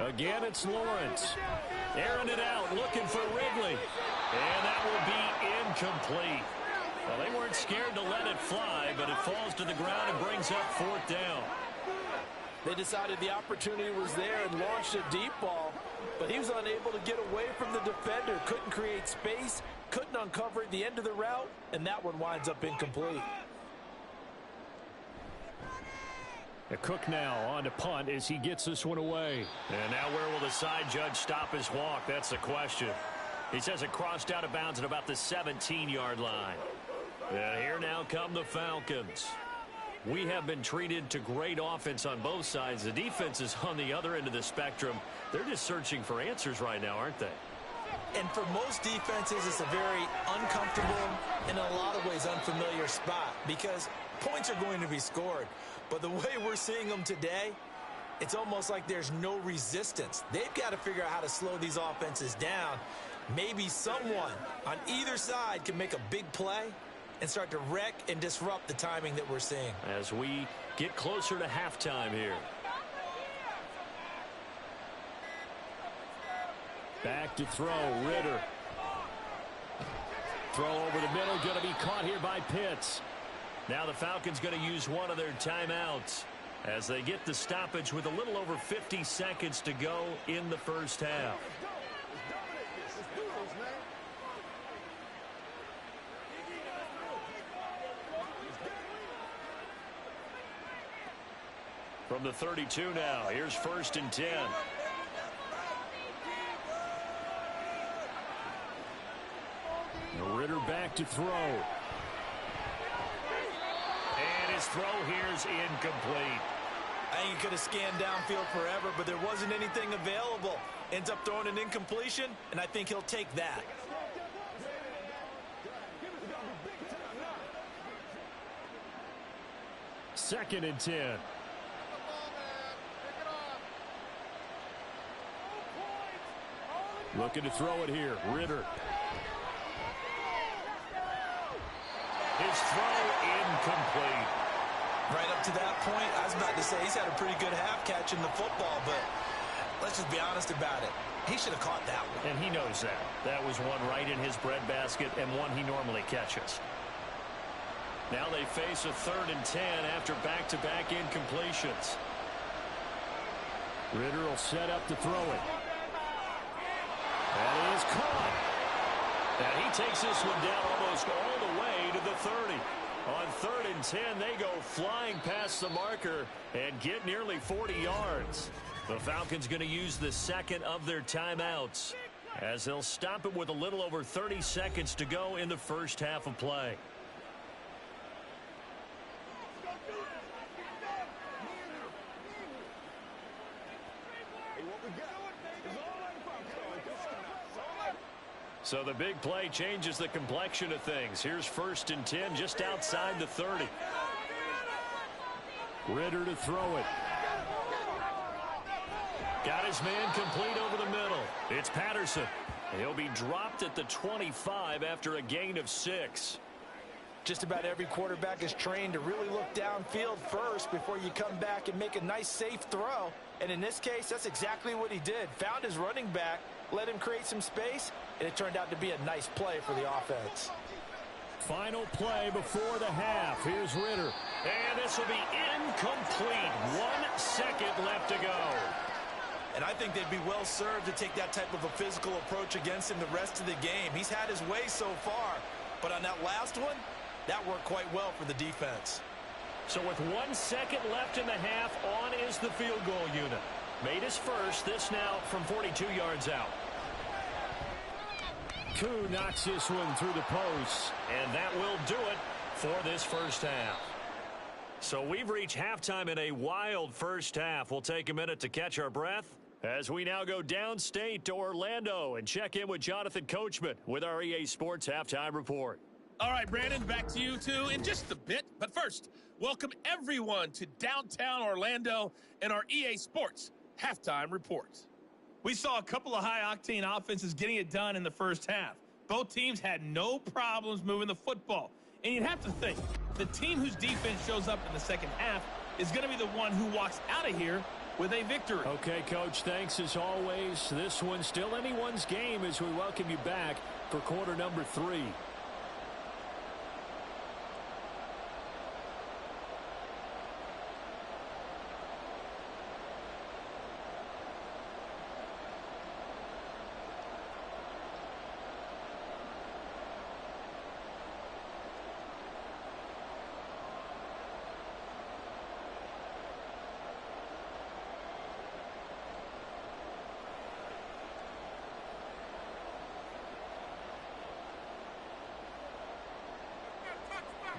Again, it's Lawrence. Airing it out, looking for Ridley. And that will be incomplete. Well, they weren't scared to let it fly, but it falls to the ground and brings up fourth down. They decided the opportunity was there and launched a deep ball, but he was unable to get away from the defender, couldn't create space, couldn't uncover at the end of the route, and that one winds up incomplete. Cook now on to punt as he gets this one away. And now where will the side judge stop his walk? That's the question. He says it crossed out of bounds at about the 17-yard line. And here now come the Falcons. We have been treated to great offense on both sides. The defense is on the other end of the spectrum. They're just searching for answers right now, aren't they? And for most defenses, it's a very uncomfortable and in a lot of ways unfamiliar spot because points are going to be scored. But the way we're seeing them today, it's almost like there's no resistance. They've got to figure out how to slow these offenses down. Maybe someone on either side can make a big play and start to wreck and disrupt the timing that we're seeing. As we get closer to halftime here. Back to throw, Ritter. Throw over the middle, going to be caught here by Pitts. Now the Falcons going to use one of their timeouts as they get the stoppage with a little over 50 seconds to go in the first half. From the 32 now, here's first and 10. Ritter back to throw. And his throw here's incomplete. I think he could have scanned downfield forever, but there wasn't anything available. Ends up throwing an incompletion, and I think he'll take that. Second and 10. Looking to throw it here, Ritter. His throw incomplete. Right up to that point, I was about to say he's had a pretty good half catching the football, but let's just be honest about it. He should have caught that one. And he knows that. That was one right in his breadbasket and one he normally catches. Now they face a 3rd and 10 after back-to-back incompletions. Ritter will set up to throw it. That is caught. And he takes this one down almost all the way to the 30. On 3rd and 10, they go flying past the marker and get nearly 40 yards. The Falcons going to use the second of their timeouts as they'll stop it with a little over 30 seconds to go in the first half of play. So the big play changes the complexion of things. Here's 1st and 10 just outside the 30. Ritter to throw it. Got his man complete over the middle. It's Patterson. He'll be dropped at the 25 after a gain of 6. Just about every quarterback is trained to really look downfield first before you come back and make a nice, safe throw. And in this case, that's exactly what he did. Found his running back, let him create some space, and it turned out to be a nice play for the offense. Final play before the half. Here's Ritter. And this will be incomplete. 1 second left to go. And I think they'd be well served to take that type of a physical approach against him the rest of the game. He's had his way so far, but on that last one, that worked quite well for the defense. So with 1 second left in the half, on is the field goal unit. Made his first, this now from 42 yards out. Koo knocks this one through the post. And that will do it for this first half. So we've reached halftime in a wild first half. We'll take a minute to catch our breath as we now go downstate to Orlando and check in with Jonathan Coachman with our EA Sports Halftime Report. All right, Brandon, back to you two in just a bit. But first, welcome everyone to downtown Orlando and our EA Sports Halftime Report. We saw a couple of high-octane offenses getting it done in the first half. Both teams had no problems moving the football. And you'd have to think, the team whose defense shows up in the second half is going to be the one who walks out of here with a victory. Okay, Coach, thanks as always. This one's still anyone's game as we welcome you back for quarter number 3.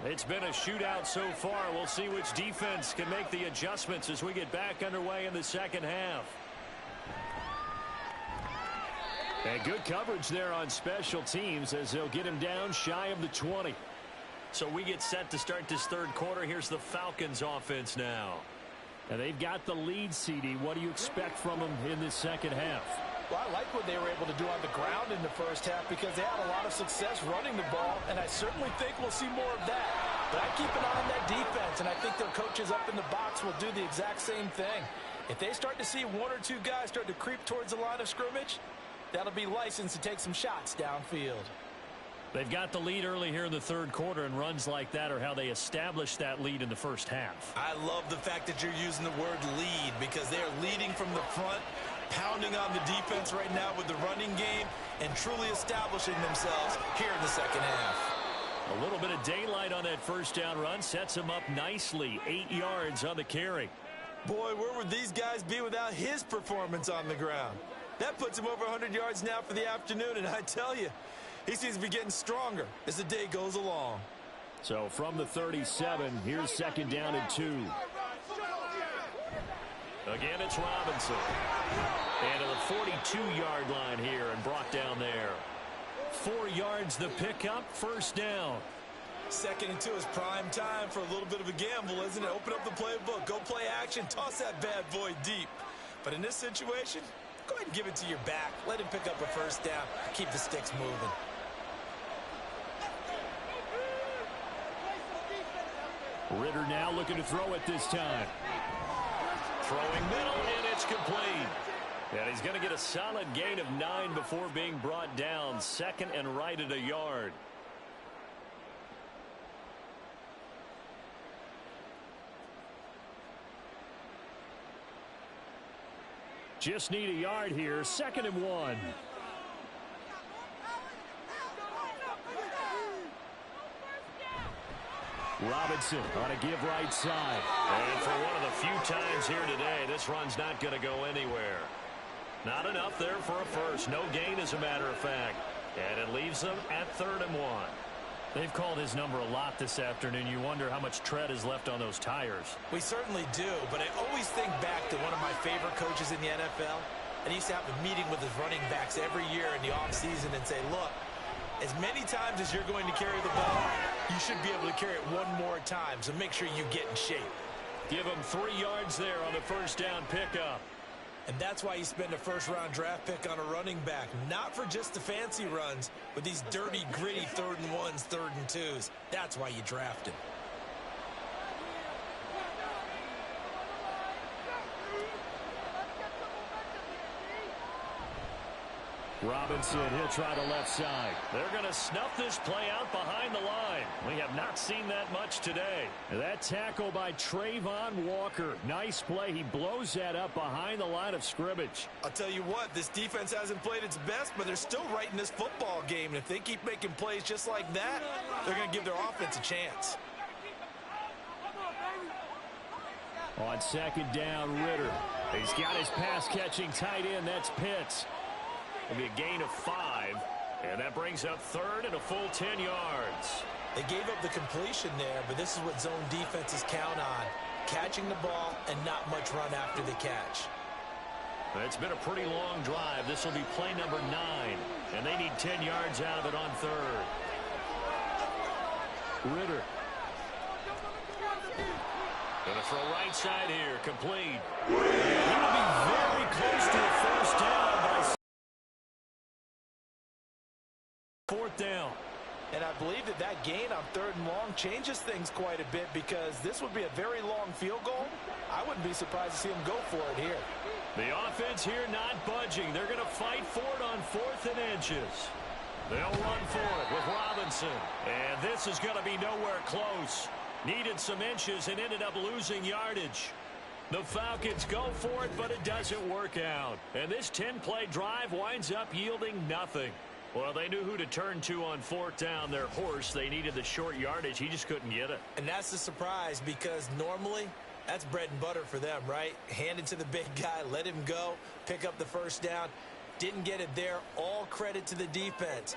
It's been a shootout so far. We'll see which defense can make the adjustments as we get back underway in the second half. And good coverage there on special teams as they'll get him down shy of the 20. So we get set to start this third quarter. Here's the Falcons offense now. And they've got the lead, CD. What do you expect from them in this second half? Well, I like what they were able to do on the ground in the first half because they had a lot of success running the ball, and I certainly think we'll see more of that. But I keep an eye on that defense, and I think their coaches up in the box will do the exact same thing. If they start to see 1 or 2 guys start to creep towards the line of scrimmage, that'll be licensed to take some shots downfield. They've got the lead early here in the third quarter, and runs like that are how they established that lead in the first half. I love the fact that you're using the word lead because they are leading from the front, pounding on the defense right now with the running game, and truly establishing themselves here in the second half. A little bit of daylight on that first down run sets him up nicely. 8 yards on the carry. Boy, where would these guys be without his performance on the ground? That puts him over 100 yards now for the afternoon, and I tell you, he seems to be getting stronger as the day goes along. So from the 37, here's second down and 2. Again, it's Robinson. And to the 42-yard line here and brought down there. 4 yards the pickup, first down. 2nd and 2 is prime time for a little bit of a gamble, isn't it? Open up the playbook, go play action, toss that bad boy deep. But in this situation, go ahead and give it to your back. Let him pick up a first down. Keep the sticks moving. Ritter now looking to throw it this time. Throwing middle, and it's complete. And he's going to get a solid gain of 9 before being brought down. 2nd and right at a yard. Just need a yard here. 2nd and 1. Robinson on a give right side. And for one of the few times here today, this run's not going to go anywhere. Not enough there for a first. No gain, as a matter of fact. And it leaves them at 3rd and 1. They've called his number a lot this afternoon. You wonder how much tread is left on those tires. We certainly do, but I always think back to one of my favorite coaches in the NFL. And he used to have a meeting with his running backs every year in the offseason and say, look, as many times as you're going to carry the ball, you should be able to carry it one more time, so make sure you get in shape. Give him 3 yards there on the first down pickup. And that's why you spend a first-round draft pick on a running back, not for just the fancy runs, but these dirty, gritty 3rd and 1s, 3rd and 2s. That's why you draft him. Robinson, he'll try the left side. They're going to snuff this play out behind the line. We have not seen that much today. That tackle by Trayvon Walker. Nice play. He blows that up behind the line of scrimmage. I'll tell you what, this defense hasn't played its best, but they're still right in this football game. And if they keep making plays just like that, they're going to give their offense a chance. On 2nd down, Ritter. He's got his pass-catching tight end. That's Pitts. It'll be a gain of 5, and that brings up 3rd and a full 10 yards. They gave up the completion there, but this is what zone defenses count on. Catching the ball and not much run after the catch. It's been a pretty long drive. This will be play number 9, and they need 10 yards out of it on 3rd. Ritter. Going to throw right side here, complete. He will be very close to a first down by 4th down. And I believe that gain on 3rd and long changes things quite a bit because this would be a very long field goal. I wouldn't be surprised to see him go for it here. The offense here not budging. They're going to fight for it on 4th and inches. They'll run for it with Robinson. And this is going to be nowhere close. Needed some inches and ended up losing yardage. The Falcons go for it, but it doesn't work out. And this 10-play drive winds up yielding nothing. Well, they knew who to turn to on 4th down. Their horse, they needed the short yardage. He just couldn't get it. And that's the surprise because normally that's bread and butter for them, right? Hand it to the big guy, let him go, pick up the first down. Didn't get it there. All credit to the defense.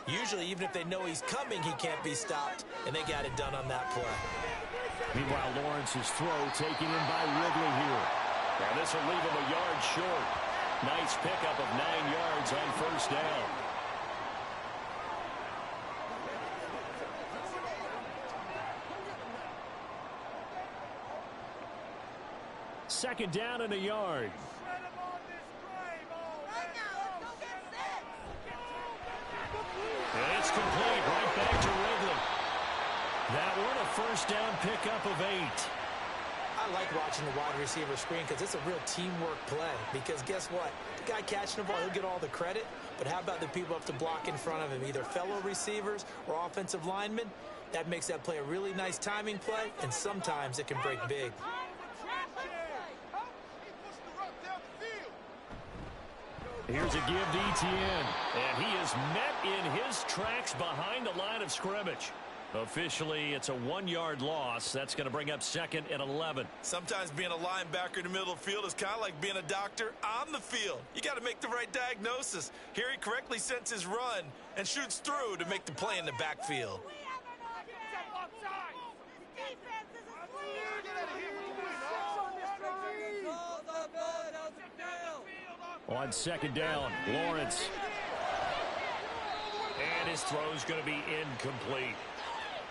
Usually, even if they know he's coming, he can't be stopped, and they got it done on that play. Meanwhile, Lawrence's throw taken in by Ridley here. Now this will leave him a yard short. Nice pickup of 9 yards on first down. Second down and a yard. And it's complete right back to Ridley. That one a first down pickup of 8. I like watching the wide receiver screen because it's a real teamwork play. Because guess what? The guy catching the ball, he'll get all the credit. But how about the people up to block in front of him, either fellow receivers or offensive linemen? That makes that play a really nice timing play, and sometimes it can break big. Here's a give to Etienne. And he is met in his tracks behind the line of scrimmage. Officially, it's a 1-yard loss. That's going to bring up 2nd and 11. Sometimes being a linebacker in the middle of the field is kind of like being a doctor on the field. You got to make the right diagnosis. Here he correctly sends his run and shoots through to make the play in the backfield. On 2nd down, Lawrence. And his throw's going to be incomplete.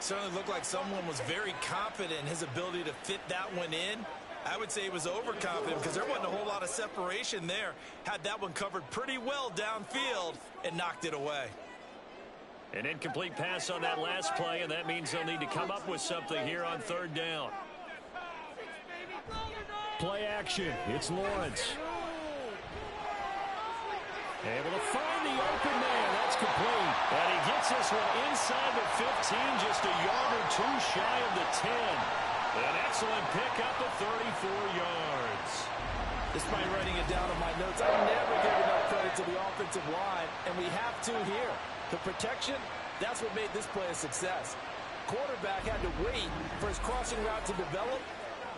Certainly looked like someone was very confident in his ability to fit that one in. I would say he was overconfident because there wasn't a whole lot of separation there. Had that one covered pretty well downfield and knocked it away. An incomplete pass on that last play, and that means they'll need to come up with something here on 3rd down. Play action. It's Lawrence. Able to find the open man. That's complete. And he gets this one inside the 15, just a yard or 2 shy of the 10. An excellent pickup of 34 yards. Despite writing it down on my notes, I never give enough credit to the offensive line, and we have to here. The protection, that's what made this play a success. Quarterback had to wait for his crossing route to develop,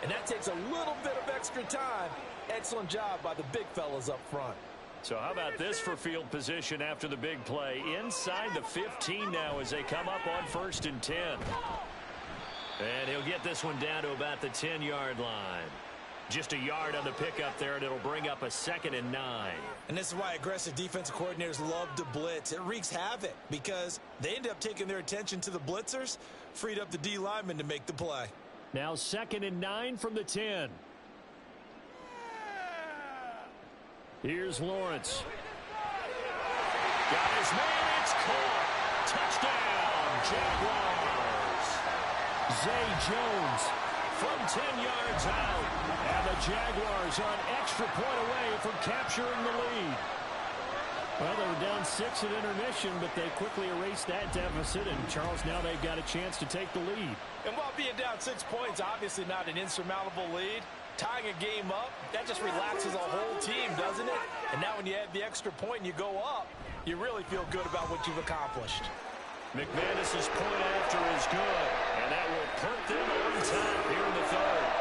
and that takes a little bit of extra time. Excellent job by the big fellas up front. So how about this for field position after the big play? Inside the 15 now as they come up on 1st and 10. And he'll get this one down to about the 10-yard line. Just a yard on the pickup there, and it'll bring up a 2nd and 9. And this is why aggressive defensive coordinators love to blitz. It wreaks havoc because they end up taking their attention to the blitzers, freed up the D lineman to make the play. Now 2nd and 9 from the 10. Here's Lawrence. Got his man. It's caught. Touchdown, Jaguars. Zay Jones From 10 yards out. and the Jaguars are an extra point away from capturing the lead. Well, they were down 6 at intermission, but they quickly erased that deficit, and Charles, now they've got a chance to take the lead. And while being down 6 points, obviously not an insurmountable lead, tying a game up, that just relaxes a whole team, doesn't it? And now when you add the extra point and you go up, you really feel good about what you've accomplished. McManus's point after is good, and that will put them on top here in the third.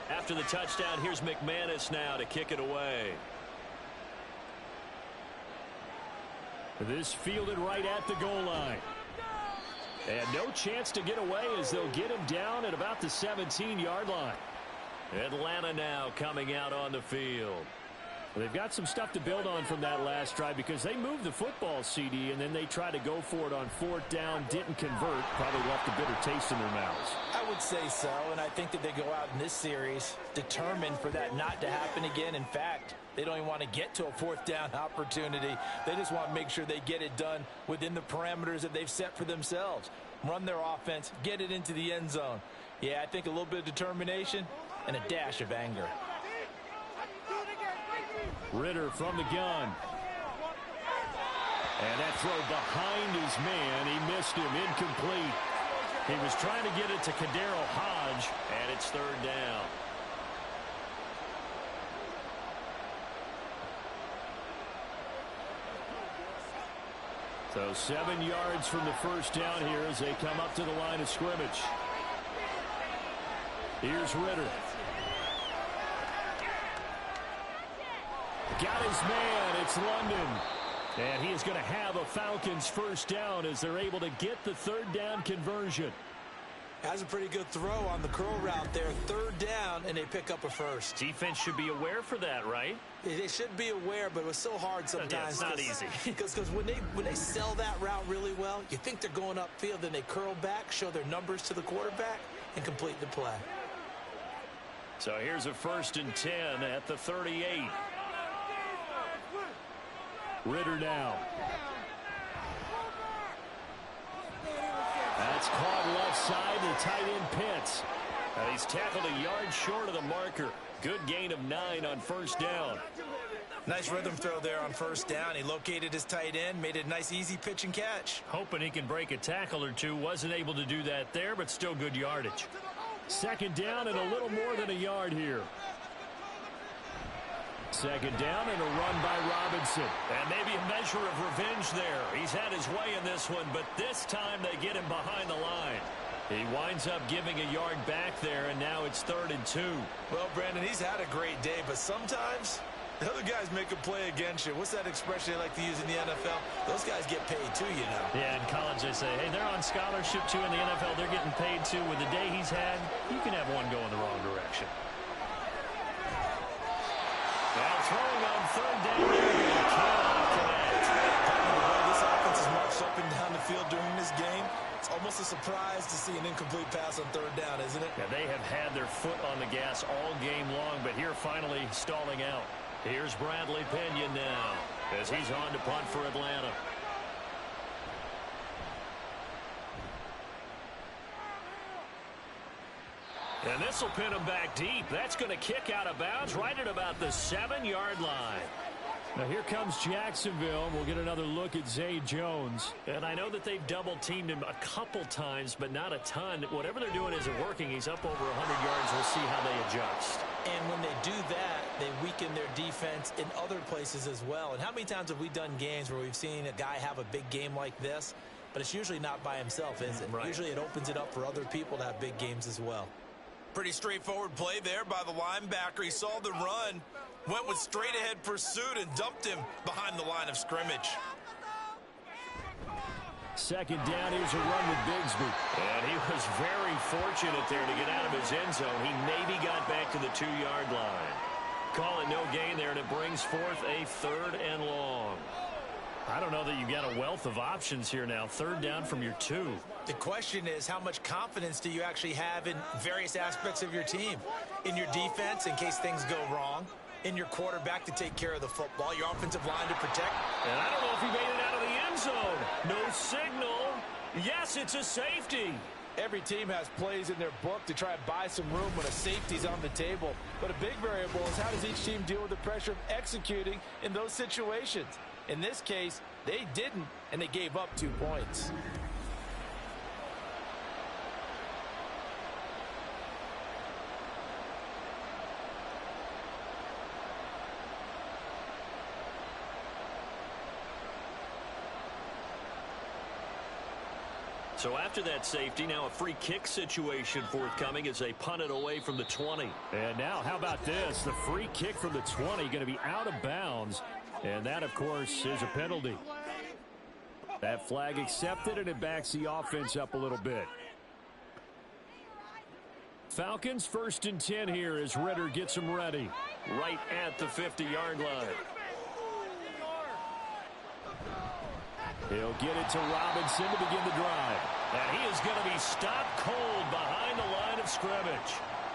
After the touchdown, here's McManus now to kick it away. This fielded right at the goal line. And no chance to get away as they'll get him down at about the 17-yard line. Atlanta now coming out on the field. They've got some stuff to build on from that last drive because they moved the football, CD, and then they tried to go for it on 4th down, didn't convert, probably left a bitter taste in their mouths. I would say so, and I think that they go out in this series determined for that not to happen again. In fact, they don't even want to get to a 4th down opportunity. They just want to make sure they get it done within the parameters that they've set for themselves. Run their offense, get it into the end zone. Yeah, I think a little bit of determination and a dash of anger. Ritter from the gun. And that throw behind his man. He missed him. Incomplete. He was trying to get it to Kadero Hodge, and it's 3rd down. So 7 yards from the 1st down here as they come up to the line of scrimmage. Here's Ritter. Got his man. It's London. And he is going to have a Falcons 1st down as they're able to get the 3rd down conversion. Has a pretty good throw on the curl route there. 3rd down, and they pick up a 1st. Defense should be aware for that, right? They should be aware, but it was so hard sometimes. Yeah, it's not easy. Because when they sell that route really well, you think they're going upfield, then they curl back, show their numbers to the quarterback, and complete the play. So here's a 1st and 10 at the 38. Ritter now. That's caught left side to tight end Pitts. He's tackled a yard short of the marker. Good gain of 9 on 1st down. Nice rhythm throw there on 1st down. He located his tight end, made it a nice easy pitch and catch. Hoping he can break a tackle or two. Wasn't able to do that there, but still good yardage. 2nd down and a little more than a yard here. 2nd down and a run by Robinson. And maybe a measure of revenge there. He's had his way in this one, but this time they get him behind the line. He winds up giving a yard back there, and now it's 3rd and 2. Well, Brandon, he's had a great day, but sometimes the other guys make a play against you. What's that expression they like to use in the NFL? Those guys get paid too, you know. Yeah, in college they say, hey, they're on scholarship too. In the NFL, they're getting paid too. With the day he's had, you can have one going the wrong direction. Now throwing on 3rd down there, he cannot connect. The way this offense has marched up and down the field during this game, it's almost a surprise to see an incomplete pass on 3rd down, isn't it? Yeah, they have had their foot on the gas all game long, but here finally stalling out. Here's Bradley Pinion now as he's on to punt for Atlanta. And this will pin him back deep. That's going to kick out of bounds right at about the 7-yard line. Now here comes Jacksonville. We'll get another look at Zay Jones. And I know that they've double-teamed him a couple times, but not a ton. Whatever they're doing isn't working. He's up over 100 yards. We'll see how they adjust. And when they do that, they weaken their defense in other places as well. And how many times have we done games where we've seen a guy have a big game like this, but it's usually not by himself, is it? Right. Usually it opens it up for other people to have big games as well. Pretty straightforward play there by the linebacker. He saw the run, went with straight-ahead pursuit, and dumped him behind the line of scrimmage. Second down, here's a run with Bigsby. And he was very fortunate there to get out of his end zone. He maybe got back to the 2-yard line. Call it no gain there, and it brings forth a 3rd and long. I don't know that you got a wealth of options here now. 3rd down from your 2. The question is, how much confidence do you actually have in various aspects of your team? In your defense, in case things go wrong. In your quarterback to take care of the football. Your offensive line to protect. And I don't know if he made it out of the end zone. No signal. Yes, it's a safety. Every team has plays in their book to try and buy some room when a safety's on the table. But a big variable is how does each team deal with the pressure of executing in those situations? In this case, they didn't, and they gave up 2 points. So after that safety, now a free kick situation forthcoming as they punt it away from the 20. And now, how about this? The free kick from the 20 going to be out of bounds. And that, of course, is a penalty. That flag accepted, and it backs the offense up a little bit. Falcons 1st and 10 here as Ritter gets them ready. Right at the 50-yard line. He'll get it to Robinson to begin the drive. And he is going to be stopped cold behind the line of scrimmage.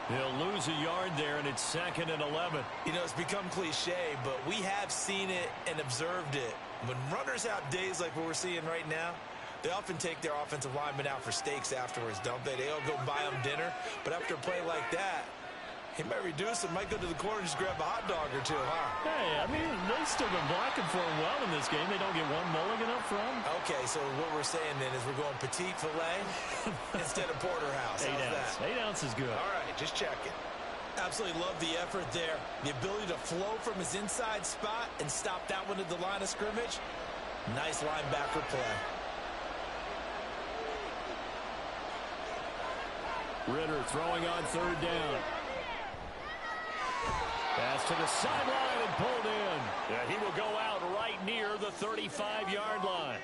He'll lose a yard there, and it's 2nd and 11. You know, it's become cliche, but we have seen it and observed it. When runners have days like what we're seeing right now, they often take their offensive linemen out for steaks afterwards, don't they? They all go buy them dinner. But after a play like that, he might reduce it, might go to the corner and just grab a hot dog or 2, huh? Hey, I mean, they've still been blocking for him well in this game. They don't get one mulligan up front. Okay, so what we're saying then is we're going petite filet instead of porterhouse. 8 ounce. 8 ounce is good. All right, just checking. Absolutely love the effort there. The ability to flow from his inside spot and stop that one at the line of scrimmage. Nice linebacker play. Ritter throwing on 3rd down. Pass to the sideline and pulled in. Yeah, he will go out right near the 35-yard line.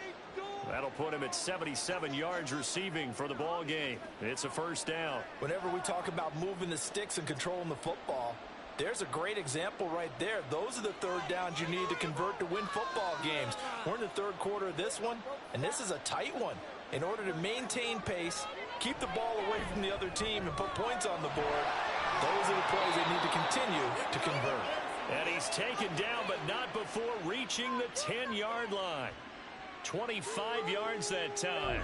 That'll put him at 77 yards receiving for the ball game. It's a 1st down. Whenever we talk about moving the sticks and controlling the football, there's a great example right there. Those are the 3rd downs you need to convert to win football games. We're in the 3rd quarter of this one, and this is a tight one. In order to maintain pace, keep the ball away from the other team, and put points on the board, those are the plays they need to continue to convert. And he's taken down, but not before reaching the 10-yard line. 25 yards that time.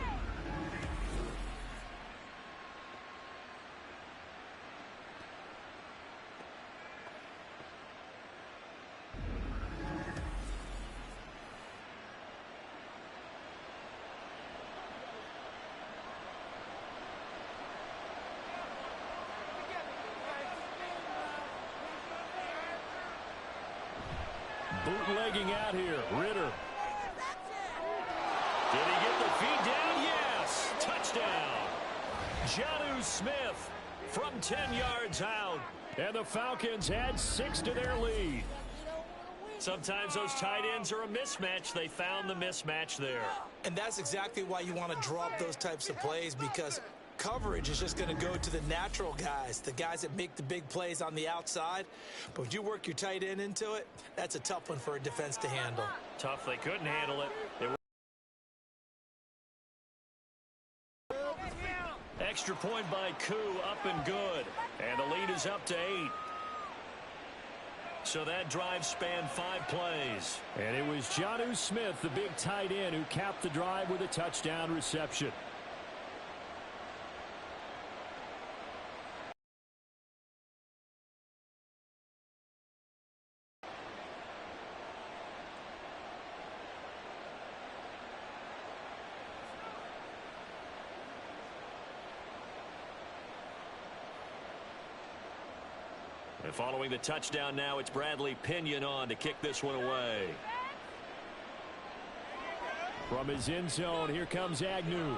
Bootlegging out here, Ritter. Did he get the feed down? Yes. Touchdown. Jonnu Smith from 10 yards out. And the Falcons add 6 to their lead. Sometimes those tight ends are a mismatch. They found the mismatch there. And that's exactly why you want to draw up those types of plays, because coverage is just going to go to the natural guys, the guys that make the big plays on the outside. But when you work your tight end into it, that's a tough one for a defense to handle. Tough. They couldn't handle it. Extra point by Koo, up and good. And the lead is up to 8. So that drive spanned 5 plays. And it was Jonnu Smith, the big tight end, who capped the drive with a touchdown reception. And following the touchdown now, it's Bradley Pinion on to kick this one away. From his end zone, here comes Agnew.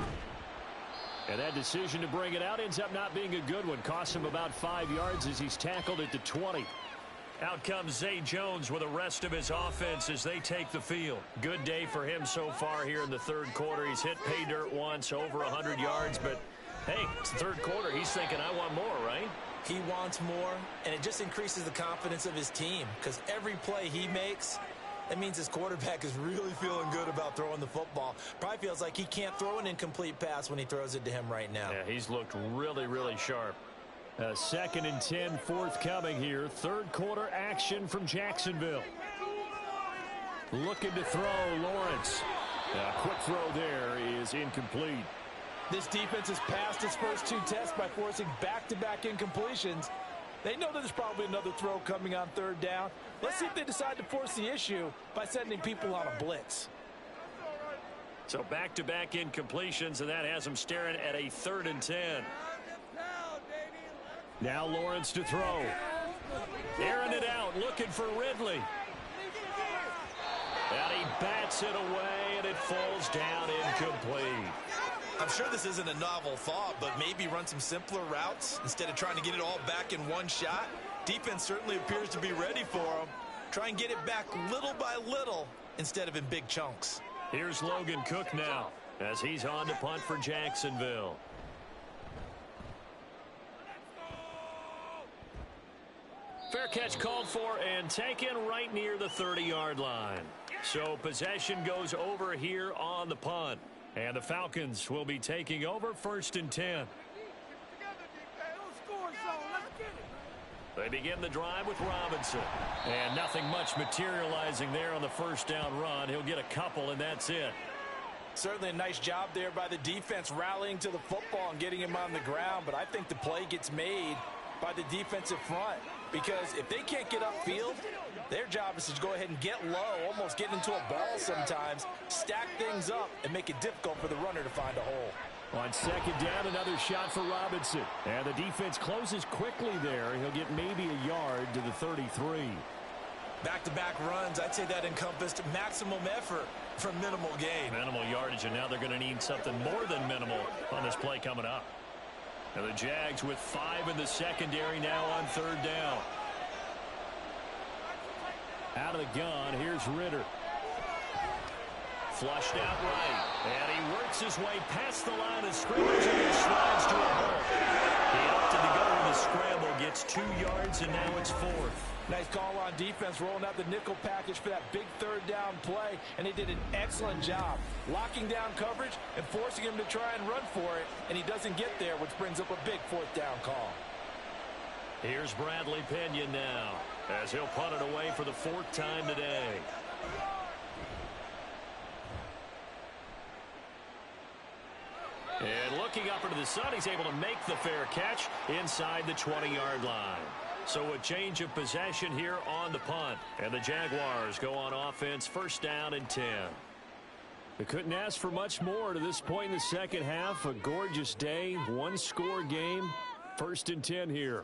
And that decision to bring it out ends up not being a good one. Costs him about 5 yards as he's tackled at the 20. Out comes Zay Jones with the rest of his offense as they take the field. Good day for him so far here in the third quarter. He's hit pay dirt once, over 100 yards, but hey, it's the third quarter. He's thinking, I want more, right? He wants more, and it just increases the confidence of his team because every play he makes, that means his quarterback is really feeling good about throwing the football. Probably feels like he can't throw an incomplete pass when he throws it to him right now. Yeah, he's looked really, really sharp. 2nd and 10 forthcoming here. Third quarter action from Jacksonville. Looking to throw, Lawrence. Quick throw there is incomplete. This defense has passed its first 2 tests by forcing back-to-back incompletions. They know that there's probably another throw coming on 3rd down. Let's see if they decide to force the issue by sending people on a blitz. So back-to-back incompletions, and that has them staring at a 3rd and 10. Now Lawrence to throw. Airing it out, looking for Ridley. And he bats it away, and it falls down incomplete. I'm sure this isn't a novel thought, but maybe run some simpler routes instead of trying to get it all back in one shot. Defense certainly appears to be ready for him. Try and get it back little by little instead of in big chunks. Here's Logan Cook now as he's on to punt for Jacksonville. Fair catch called for and taken right near the 30-yard line. So possession goes over here on the punt. And the Falcons will be taking over 1st and 10. They begin the drive with Robinson. And nothing much materializing there on the 1st down run. He'll get a couple, and that's it. Certainly a nice job there by the defense rallying to the football and getting him on the ground. But I think the play gets made by the defensive front. Because if they can't get upfield, their job is to go ahead and get low, almost get into a ball sometimes, stack things up, and make it difficult for the runner to find a hole. On 2nd down, another shot for Robinson. And the defense closes quickly there. He'll get maybe a yard to the 33. Back-to-back runs, I'd say that encompassed maximum effort from minimal gain. Minimal yardage, and now they're going to need something more than minimal on this play coming up. And the Jags with 5 in the secondary now on 3rd down. Out of the gun, here's Ritter. Flushed out right. And he works his way past the line of scrimmage and he slides to a hole. He opted to go with a scramble, gets 2 yards, and now it's 4th. Nice call on defense, rolling out the nickel package for that big 3rd down play, and they did an excellent job locking down coverage and forcing him to try and run for it, and he doesn't get there, which brings up a big 4th down call. Here's Bradley Pinion now as he'll punt it away for the 4th time today. And looking up into the sun, he's able to make the fair catch inside the 20-yard line. So a change of possession here on the punt. And the Jaguars go on offense, 1st down and 10. They couldn't ask for much more to this point in the second half. A gorgeous day, 1-score game. 1st and 10 here.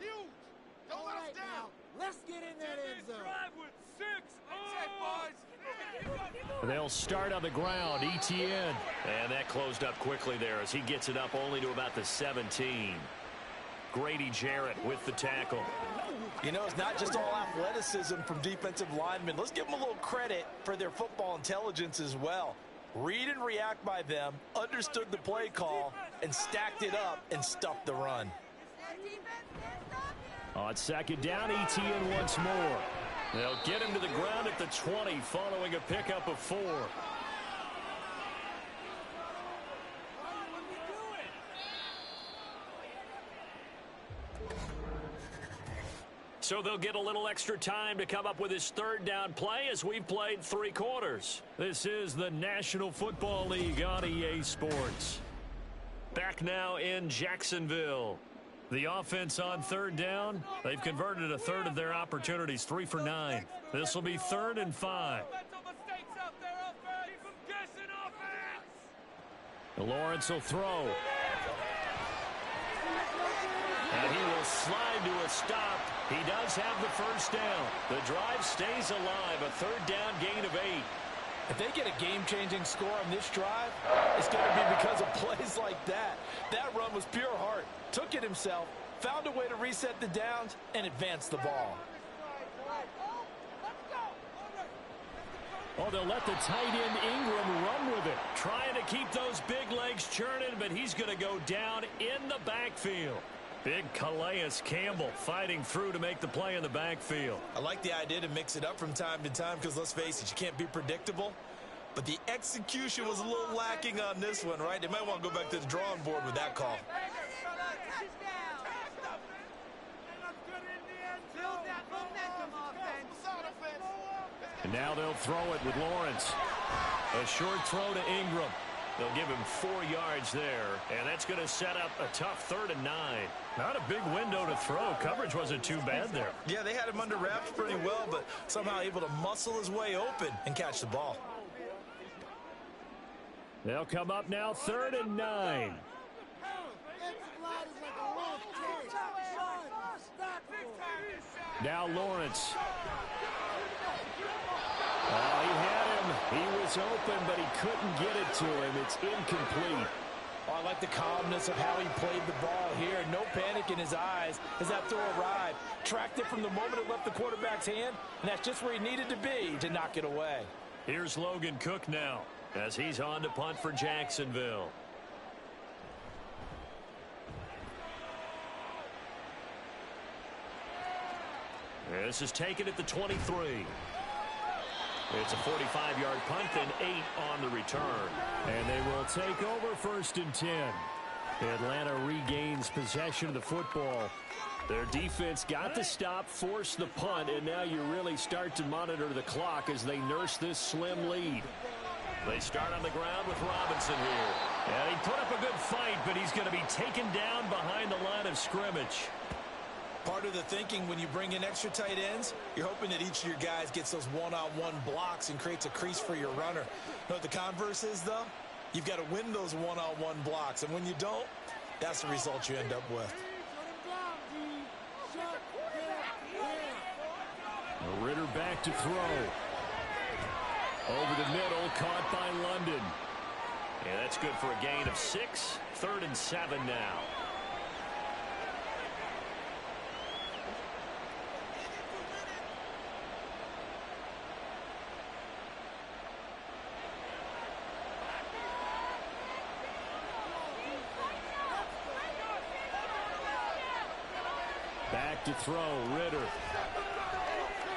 Don't let us down. Let's get in that end zone. Drive with 6. They'll start on the ground. ETN. And that closed up quickly there as he gets it up only to about the 17. Grady Jarrett with the tackle. You know, it's not just all athleticism from defensive linemen. Let's give them a little credit for their football intelligence as well. Read and react by them, understood the play call, and stacked it up and stuffed the run. On 2nd down, ETN once more. They'll get him to the ground at the 20 following a pickup of 4. So they'll get a little extra time to come up with his 3rd down play as we've played 3 quarters. This is the National Football League on EA Sports. Back now in Jacksonville. The offense on 3rd down, they've converted a third of their opportunities, 3 for 9. This will be 3rd and 5. Lawrence will throw. And he will slide to a stop. He does have the 1st down. The drive stays alive. A 3rd down gain of 8. If they get a game-changing score on this drive, it's going to be because of plays like that. That run was pure heart. Took it himself, found a way to reset the downs, and advance the ball. Oh, they'll let the tight end Ingram run with it. Trying to keep those big legs churning, but he's going to go down in the backfield. Big Calais Campbell fighting through to make the play in the backfield. I like the idea to mix it up from time to time because, let's face it, you can't be predictable. But the execution was a little lacking on this one, right? They might want to go back to the drawing board with that call. And now they'll throw it with Lawrence. A short throw to Ingram. They'll give him 4 yards there, and that's going to set up a tough 3rd and 9. Not a big window to throw. Coverage wasn't too bad there. Yeah, they had him under wraps pretty well, but somehow able to muscle his way open and catch the ball. They'll come up now 3rd and 9. Now Lawrence. Oh, he had him. He was open, but he couldn't get it to him. It's incomplete. Oh, I like the calmness of how he played the ball here. No panic in his eyes as that throw arrived. Tracked it from the moment it left the quarterback's hand, and that's just where he needed to be to knock it away. Here's Logan Cook now as he's on to punt for Jacksonville. This is taken at the 23. It's a 45-yard punt and 8 on the return. And they will take over 1st and 10. Atlanta regains possession of the football. Their defense got the stop, forced the punt, and now you really start to monitor the clock as they nurse this slim lead. They start on the ground with Robinson here. And he put up a good fight, but he's going to be taken down behind the line of scrimmage. Part of the thinking when you bring in extra tight ends, you're hoping that each of your guys gets those one-on-one blocks and creates a crease for your runner. You know what the converse is, though? You've got to win those one-on-one blocks, and when you don't, that's the result you end up with. Ritter back to throw. Over the middle, caught by London. Yeah, that's good for a gain of 6. 3rd and 7 now. Back to throw, Ritter.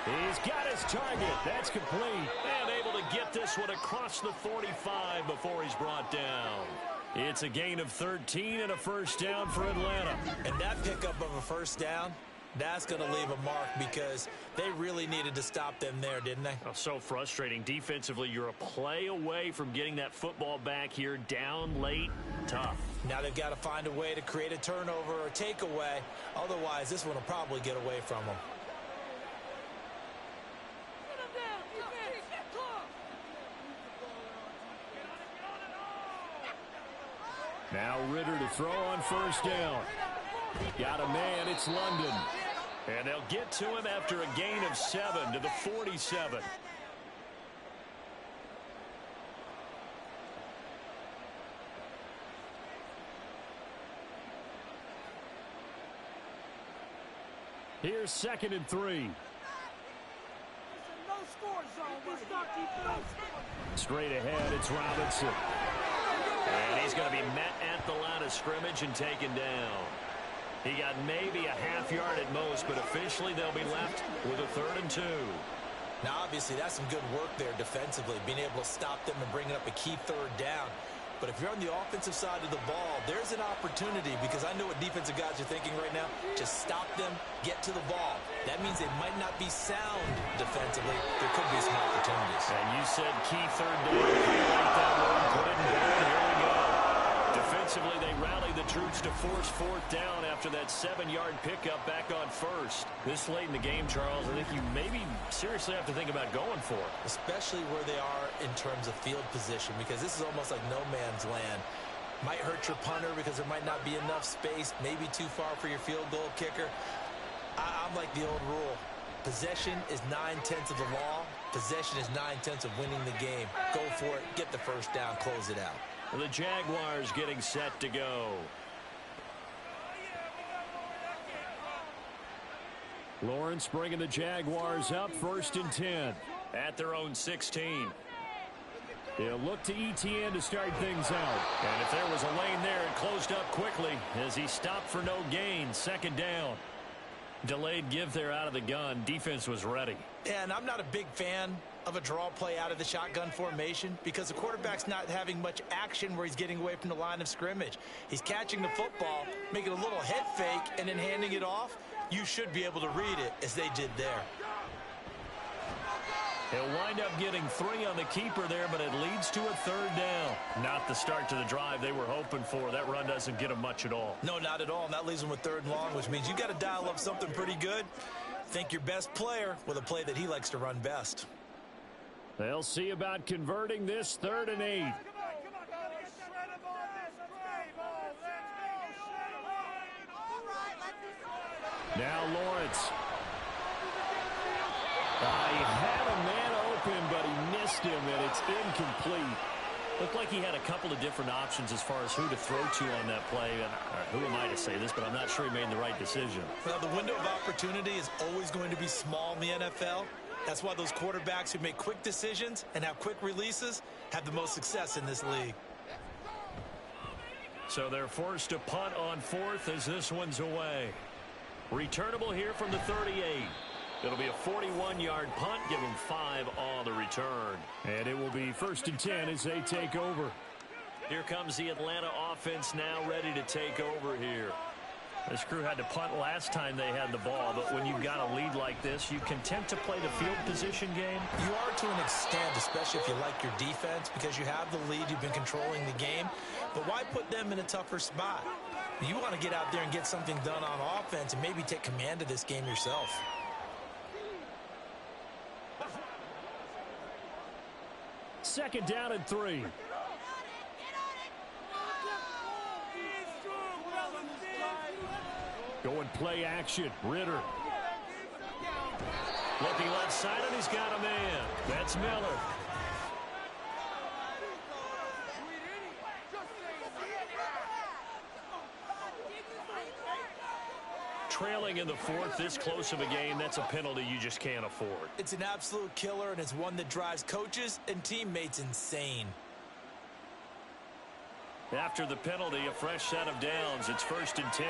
He's got his target. That's complete. And able to get this one across the 45 before he's brought down. It's a gain of 13 and a 1st down for Atlanta. And that pickup of a 1st down, that's going to leave a mark because they really needed to stop them there, didn't they? Oh, so frustrating. Defensively, you're a play away from getting that football back here down late. Tough. Now they've got to find a way to create a turnover or takeaway. Otherwise, this one will probably get away from them. Now Ritter to throw on 1st down. Got a man, it's London. And they'll get to him after a gain of 7 to the 47. Here's 2nd and 3. Straight ahead, it's Robinson. And he's going to be met at the line of scrimmage and taken down. He got maybe a half yard at most, but officially they'll be left with a 3rd and 2. Now, obviously, that's some good work there defensively, being able to stop them and bringing up a key 3rd down. But if you're on the offensive side of the ball, there's an opportunity because I know what defensive guys are thinking right now. Just stop them, get to the ball. That means they might not be sound defensively. There could be some opportunities. And you said key 3rd down. If you like that word, put it in there. Here we go. Defensively, they rallied the troops to force 4th down after that 7-yard pickup back on 1st. This late in the game, Charles, I think you maybe seriously have to think about going for it. Especially where they are in terms of field position, because this is almost like no man's land. Might hurt your punter because there might not be enough space, maybe too far for your field goal kicker. I'm like the old rule. Possession is 9/10 of the law. Possession is 9/10 of winning the game. Go for it, get the first down, close it out. The Jaguars getting set to go. Lawrence bringing the Jaguars up, 1st and 10. At their own 16. They'll look to ETN to start things out. And if there was a lane there, it closed up quickly as he stopped for no gain. 2nd down. Delayed give there out of the gun. Defense was ready. And I'm not a big fan of a draw play out of the shotgun formation because the quarterback's not having much action where he's getting away from the line of scrimmage. He's catching the football, making a little head fake, and then handing it off. You should be able to read it as they did there. He'll wind up getting 3 on the keeper there, but it leads to a 3rd down. Not the start to the drive they were hoping for. That run doesn't get them much at all. No, not at all. And that leaves them with 3rd and long, which means you got to dial up something pretty good. Think your best player with a play that he likes to run best. They'll see about converting this 3rd and 8. Now Lawrence. He had a man open, but he missed him, and it's incomplete. Looked like he had a couple of different options as far as who to throw to on that play. And who am I to say this, but I'm not sure he made the right decision. Well, the window of opportunity is always going to be small in the NFL. That's why those quarterbacks who make quick decisions and have quick releases have the most success in this league. So they're forced to punt on 4th as this one's away. Returnable here from the 38. It'll be a 41-yard punt, give them 5 on the return. And it will be 1st and 10 as they take over. Here comes the Atlanta offense now ready to take over here. This crew had to punt last time they had the ball, but when you've got a lead like this, you content to play the field position game? You are to an extent, especially if you like your defense, because you have the lead, you've been controlling the game. But why put them in a tougher spot? You want to get out there and get something done on offense and maybe take command of this game yourself. Second down and 3. Going play action. Ritter. Looking left side, and he's got a man. That's Miller. Trailing in the 4th, this close of a game, that's a penalty you just can't afford. It's an absolute killer, and it's one that drives coaches and teammates insane. After the penalty, a fresh set of downs. It's 1st and 10.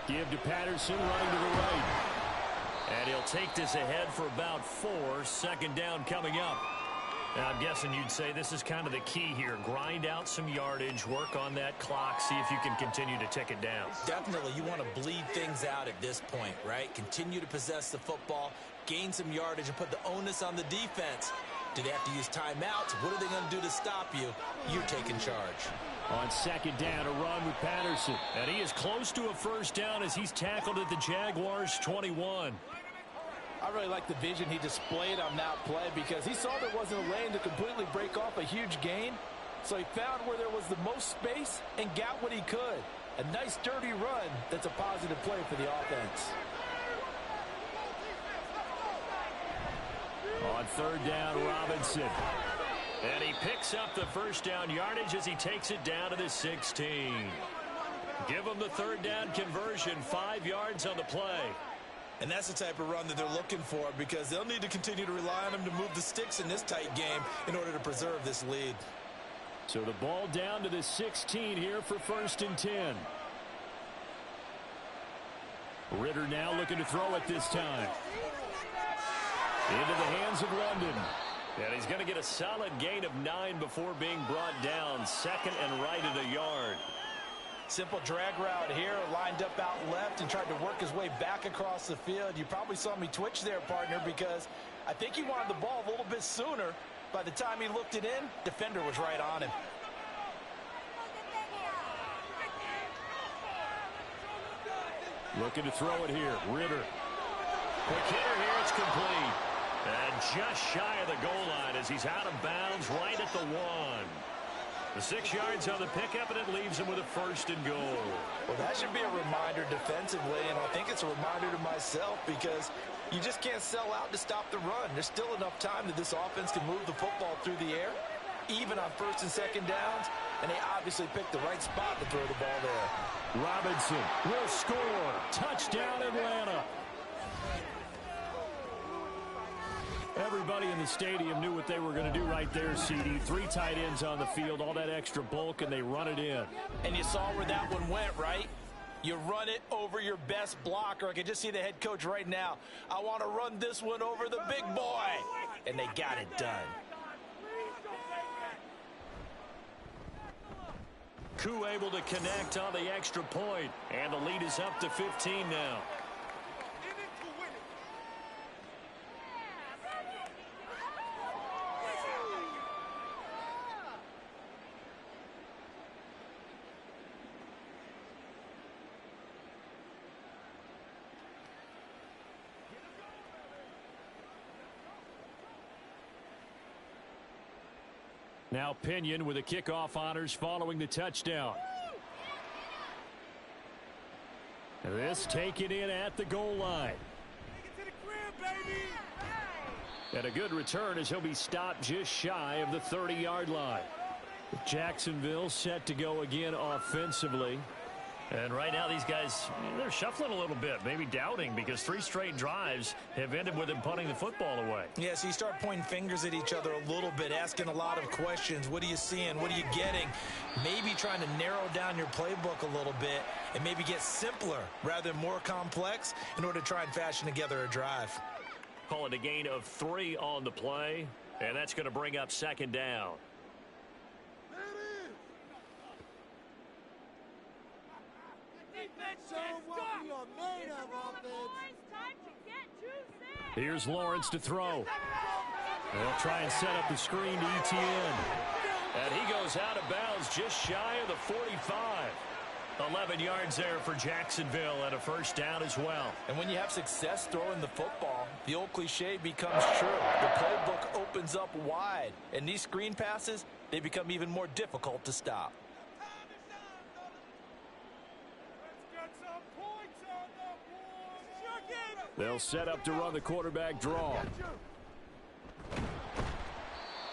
Give to Patterson, running to the right. And he'll take this ahead for about 4. 2nd down coming up. Now, I'm guessing you'd say this is kind of the key here. Grind out some yardage, work on that clock, see if you can continue to tick it down. Definitely, you want to bleed things out at this point, right? Continue to possess the football, gain some yardage, and put the onus on the defense. Do they have to use timeouts? What are they going to do to stop you? You're taking charge. On 2nd down, a run with Patterson. And he is close to a 1st down as he's tackled at the Jaguars' 21. I really like the vision he displayed on that play because he saw there wasn't a lane to completely break off a huge gain. So he found where there was the most space and got what he could. A nice, dirty run that's a positive play for the offense. On 3rd down, Robinson. And he picks up the 1st down yardage as he takes it down to the 16. Give him the 3rd down conversion, 5 yards on the play. And that's the type of run that they're looking for because they'll need to continue to rely on him to move the sticks in this tight game in order to preserve this lead. So the ball down to the 16 here for 1st and 10. Ritter now looking to throw it this time. Into the hands of London. And he's going to get a solid gain of 9 before being brought down. 2nd and right at a yard. Simple drag route here, lined up out left and tried to work his way back across the field. You probably saw me twitch there, partner, because I think he wanted the ball a little bit sooner. By the time he looked it in, defender was right on him. Looking to throw it here. Ritter. Quick hitter here, it's complete. And just shy of the goal line as he's out of bounds right at the 1. The 6 yards on the pickup, and it leaves him with a 1st and goal. Well, that should be a reminder defensively, and I think it's a reminder to myself because you just can't sell out to stop the run. There's still enough time that this offense can move the football through the air, even on 1st and 2nd downs, and they obviously picked the right spot to throw the ball there. Robinson will score. Touchdown, Atlanta. Everybody in the stadium knew what they were going to do right there, CD. 3 tight ends on the field, all that extra bulk, and they run it in. And you saw where that one went, right? You run it over your best blocker. I can just see the head coach right now. I want to run this one over the big boy. And they got it done. Koo able to connect on the extra point, and the lead is up to 15 now. Now Pinion with the kickoff honors following the touchdown. This taken in at the goal line. And a good return as he'll be stopped just shy of the 30-yard line. Jacksonville set to go again offensively. And right now these guys, they're shuffling a little bit, maybe doubting, because 3 straight drives have ended with them punting the football away. Yeah, so you start pointing fingers at each other a little bit, asking a lot of questions. What are you seeing? What are you getting? Maybe trying to narrow down your playbook a little bit and maybe get simpler rather than more complex in order to try and fashion together a drive. Call it a gain of 3 on the play, and that's going to bring up 2nd down. Here's Lawrence to throw. They'll try and set up the screen to ETN. And he goes out of bounds just shy of the 45. 11 yards there for Jacksonville and a 1st down as well. And when you have success throwing the football, the old cliche becomes true. The playbook opens up wide. And these screen passes, they become even more difficult to stop. They'll set up to run the quarterback draw.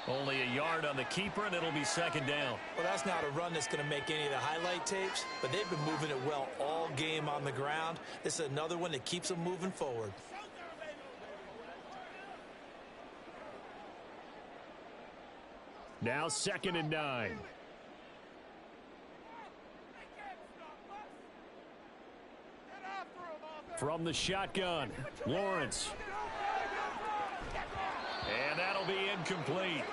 Only a yard on the keeper, and it'll be 2nd down. Well, that's not a run that's going to make any of the highlight tapes, but they've been moving it well all game on the ground. This is another one that keeps them moving forward. Now 2nd and 9. From the shotgun, Lawrence. And that'll be incomplete.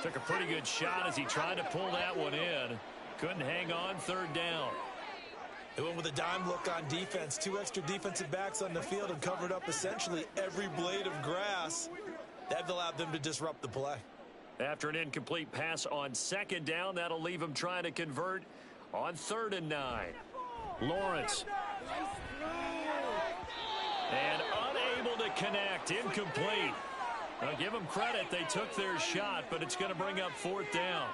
Took a pretty good shot as he tried to pull that one in. Couldn't hang on. 3rd down. They went with a dime look on defense. 2 extra defensive backs on the field and covered up essentially every blade of grass. That allowed them to disrupt the play. After an incomplete pass on 2nd down, that'll leave him trying to convert on 3rd and 9. Lawrence. And unable to connect. Incomplete. Now, give them credit. They took their shot, but it's going to bring up 4th down.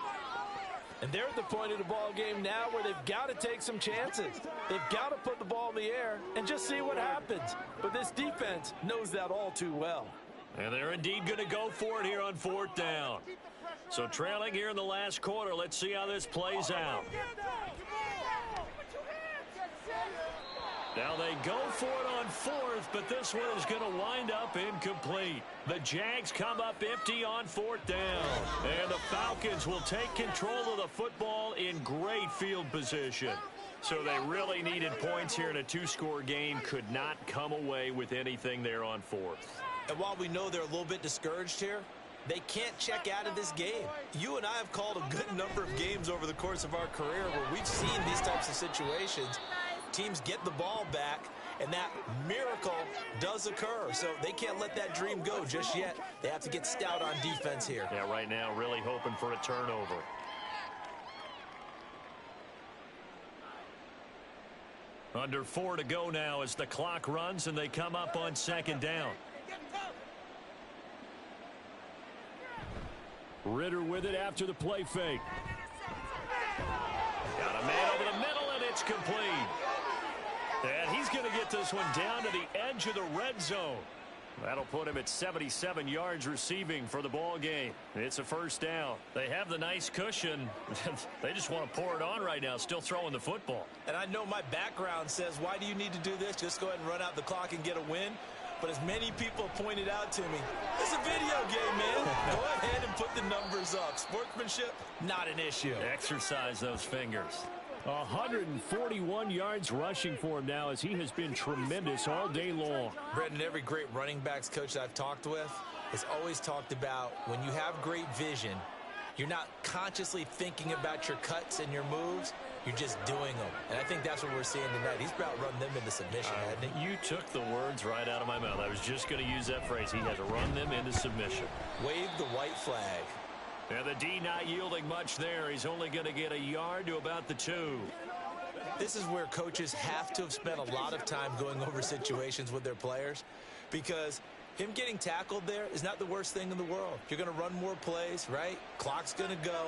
And they're at the point of the ball game now where they've got to take some chances. They've got to put the ball in the air and just see what happens. But this defense knows that all too well. And they're indeed going to go for it here on 4th down. So trailing here in the last quarter. Let's see how this plays out. Now they go for it on 4th, but this one is going to wind up incomplete. The Jags come up empty on 4th down. And the Falcons will take control of the football in great field position. So they really needed points here in a 2-score game. Could not come away with anything there on 4th. And while we know they're a little bit discouraged here, they can't check out of this game. You and I have called a good number of games over the course of our career where we've seen these types of situations. Teams get the ball back, and that miracle does occur. So they can't let that dream go just yet. They have to get stout on defense here. Yeah, right now really hoping for a turnover. Under 4 to go now as the clock runs, and they come up on 2nd down. Ritter with it after the play fake. incomplete. And he's going to get this one down to the edge of the red zone. That'll put him at 77 yards receiving for the ball game. It's a first down. They have the nice cushion. They just want to pour it on right now, still throwing the football. And I know my background says, why do you need to do this? Just go ahead and run out the clock and get a win. But as many people pointed out to me, it's a video game, man. Go ahead and put the numbers up. Sportsmanship, not an issue. Exercise those fingers. 141 yards rushing for him now as he has been tremendous all day long. Brendan, every great running backs coach I've talked with has always talked about when you have great vision, you're not consciously thinking about your cuts and your moves. You're just doing them. And I think that's what we're seeing tonight. He's about run them into submission, hasn't he? You took the words right out of my mouth. I was just going to use that phrase. He has run them into submission. Wave the white flag. And the D not yielding much there. He's only going to get a yard to about the 2. This is where coaches have to have spent a lot of time going over situations with their players, because him getting tackled there is not the worst thing in the world. You're going to run more plays, right? Clock's going to go.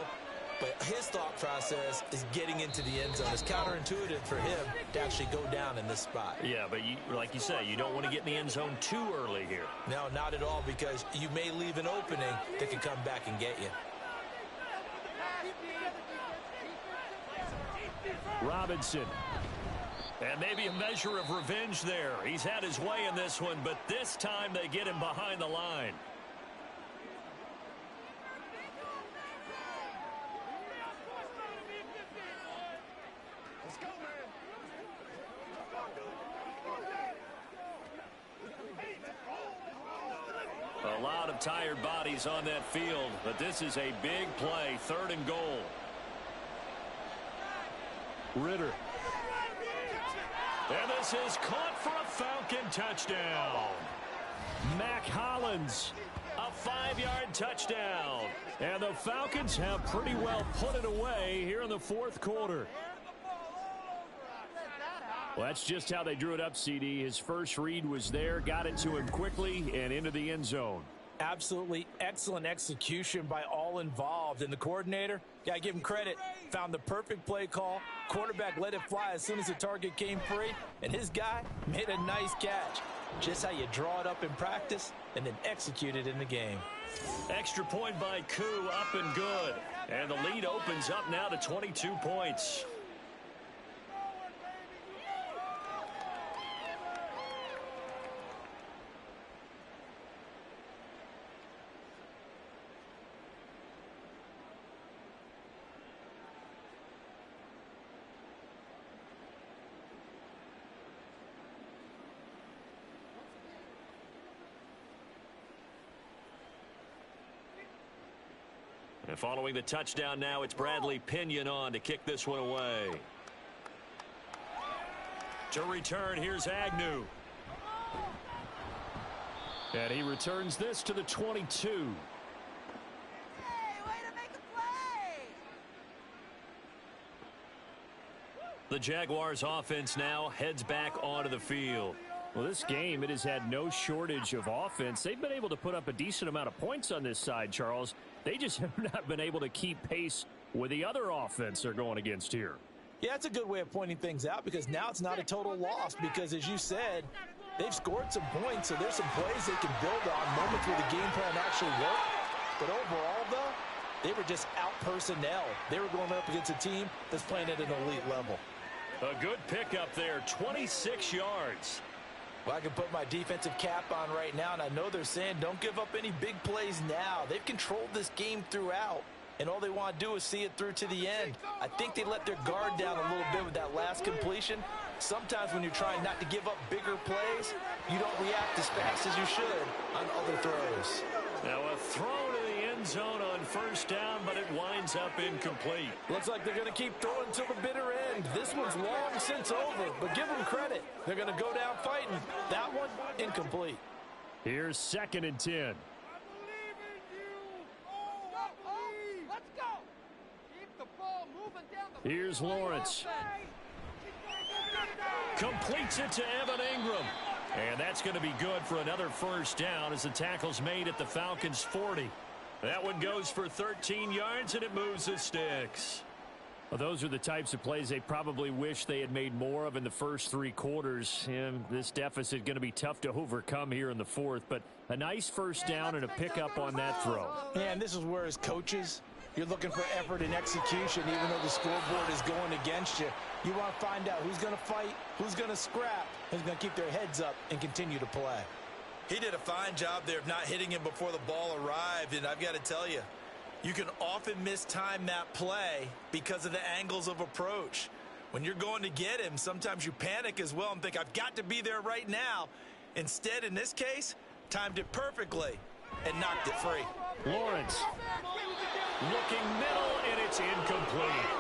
But his thought process is getting into the end zone. It's counterintuitive for him to actually go down in this spot. Yeah, but like you say, you don't want to get in the end zone too early here. No, not at all, because you may leave an opening that can come back and get you. Robinson. And maybe a measure of revenge there. He's had his way in this one, but this time they get him behind the line. A lot of tired bodies on that field, but this is a big play, 3rd and goal. Ritter. And this is caught for a Falcon touchdown. Mac Hollins. A 5-yard touchdown. And the Falcons have pretty well put it away here in the 4th quarter. Well, that's just how they drew it up, CD. His first read was there, got it to him quickly, and into the end zone. Absolutely excellent execution by all involved. And the coordinator, got to give him credit, found the perfect play call. Quarterback let it fly as soon as the target came free, and his guy made a nice catch. Just how you draw it up in practice and then execute it in the game. Extra point by Koo, up and good. And the lead opens up now to 22 points. And following the touchdown now, it's Bradley Pinion on to kick this one away. To return, here's Agnew. And he returns this to the 22. Hey, way to make a play! The Jaguars offense now heads back onto the field. Well, this game, it has had no shortage of offense. They've been able to put up a decent amount of points on this side, Charles. They just have not been able to keep pace with the other offense they're going against here. Yeah, that's a good way of pointing things out, because now it's not a total loss, because as you said, they've scored some points, so there's some plays they can build on, moments where the game plan actually worked. But overall, though, they were just out personnel. They were going up against a team that's playing at an elite level. A good pickup there, 26 yards. Well, I can put my defensive cap on right now, and I know they're saying don't give up any big plays now. They've controlled this game throughout, and all they want to do is see it through to the end. I think they let their guard down a little bit with that last completion. Sometimes when you're trying not to give up bigger plays, you don't react as fast as you should on other throws. Now a throw to the end zone on first down, but it winds up incomplete. Looks like they're going to keep throwing till the bitter end. This one's long since over, but give them credit. They're going to go down fighting. That one, incomplete. Here's 2nd and 10. I believe in you! Oh, I believe! Let's go! Keep the ball moving down the field. Here's Lawrence. Completes it to Evan Ingram. And that's going to be good for another first down as the tackle's made at the Falcons' 40. That one goes for 13 yards, and it moves the sticks. Well, those are the types of plays they probably wish they had made more of in the first 3 quarters. And this deficit going to be tough to overcome here in the fourth, but a nice first down and a pickup on that throw. Yeah, and this is where as coaches, you're looking for effort and execution, even though the scoreboard is going against you. You want to find out who's going to fight, who's going to scrap, who's going to keep their heads up and continue to play. He did a fine job there of not hitting him before the ball arrived, and I've got to tell you, you can often mistime that play because of the angles of approach. When you're going to get him, sometimes you panic as well and think, I've got to be there right now. Instead, in this case, timed it perfectly and knocked it free. Lawrence looking middle, and it's incomplete.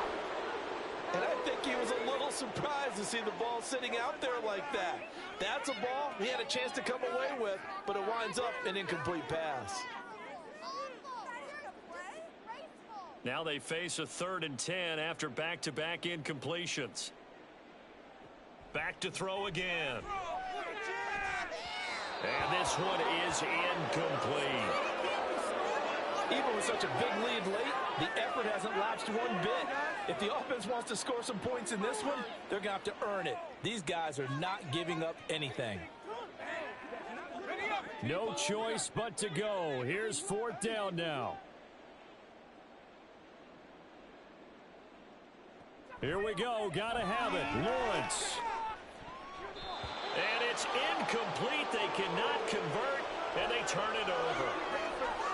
And I think he was a little surprised to see the ball sitting out there like that. That's a ball he had a chance to come away with, but it winds up an incomplete pass. Now they face a 3rd and 10 after back-to-back incompletions. Back to throw again. And this one is incomplete. Even with such a big lead late, the effort hasn't lapsed one bit. If the offense wants to score some points in this one, they're going to have to earn it. These guys are not giving up anything. No choice but to go. Here's 4th down now. Here we go. Got to have it. Lawrence. And it's incomplete. They cannot convert, and they turn it over.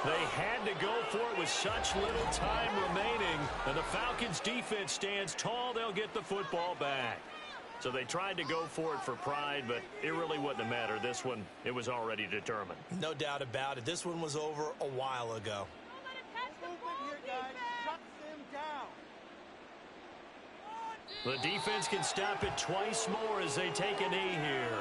They had to go for it with such little time remaining, and the Falcons defense stands tall. They'll get the football back. So they tried to go for it for pride, but it really wouldn't have mattered. This one, it was already determined. No doubt about it. This one was over a while ago. The defense can stop it twice more as they take a knee here.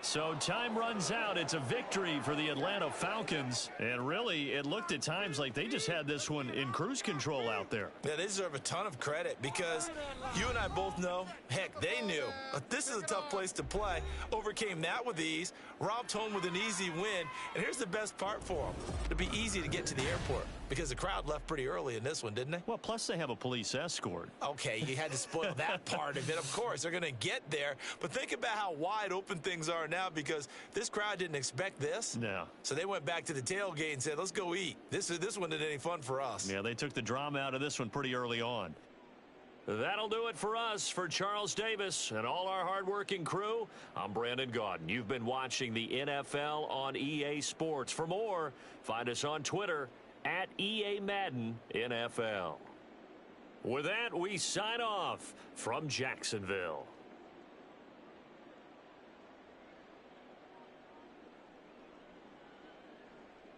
So time runs out. It's a victory for the Atlanta Falcons. And really, it looked at times like they just had this one in cruise control out there. Yeah, they deserve a ton of credit because you and I both know, heck, they knew. This is a tough place to play. Overcame that with ease. Robbed home with an easy win. And here's the best part for them. It'd be easy to get to the airport because the crowd left pretty early in this one, didn't they? Well, plus they have a police escort. Okay, you had to spoil that part of it. Of course, they're going to get there. But think about how wide open things are now because this crowd didn't expect this. No. So they went back to the tailgate and said, let's go eat. This one isn't any fun for us. Yeah, they took the drama out of this one pretty early on. That'll do it for us. For Charles Davis and all our hardworking crew, I'm Brandon Gaudin. You've been watching the NFL on EA Sports. For more, find us on Twitter at EA Madden NFL. With that, we sign off from Jacksonville.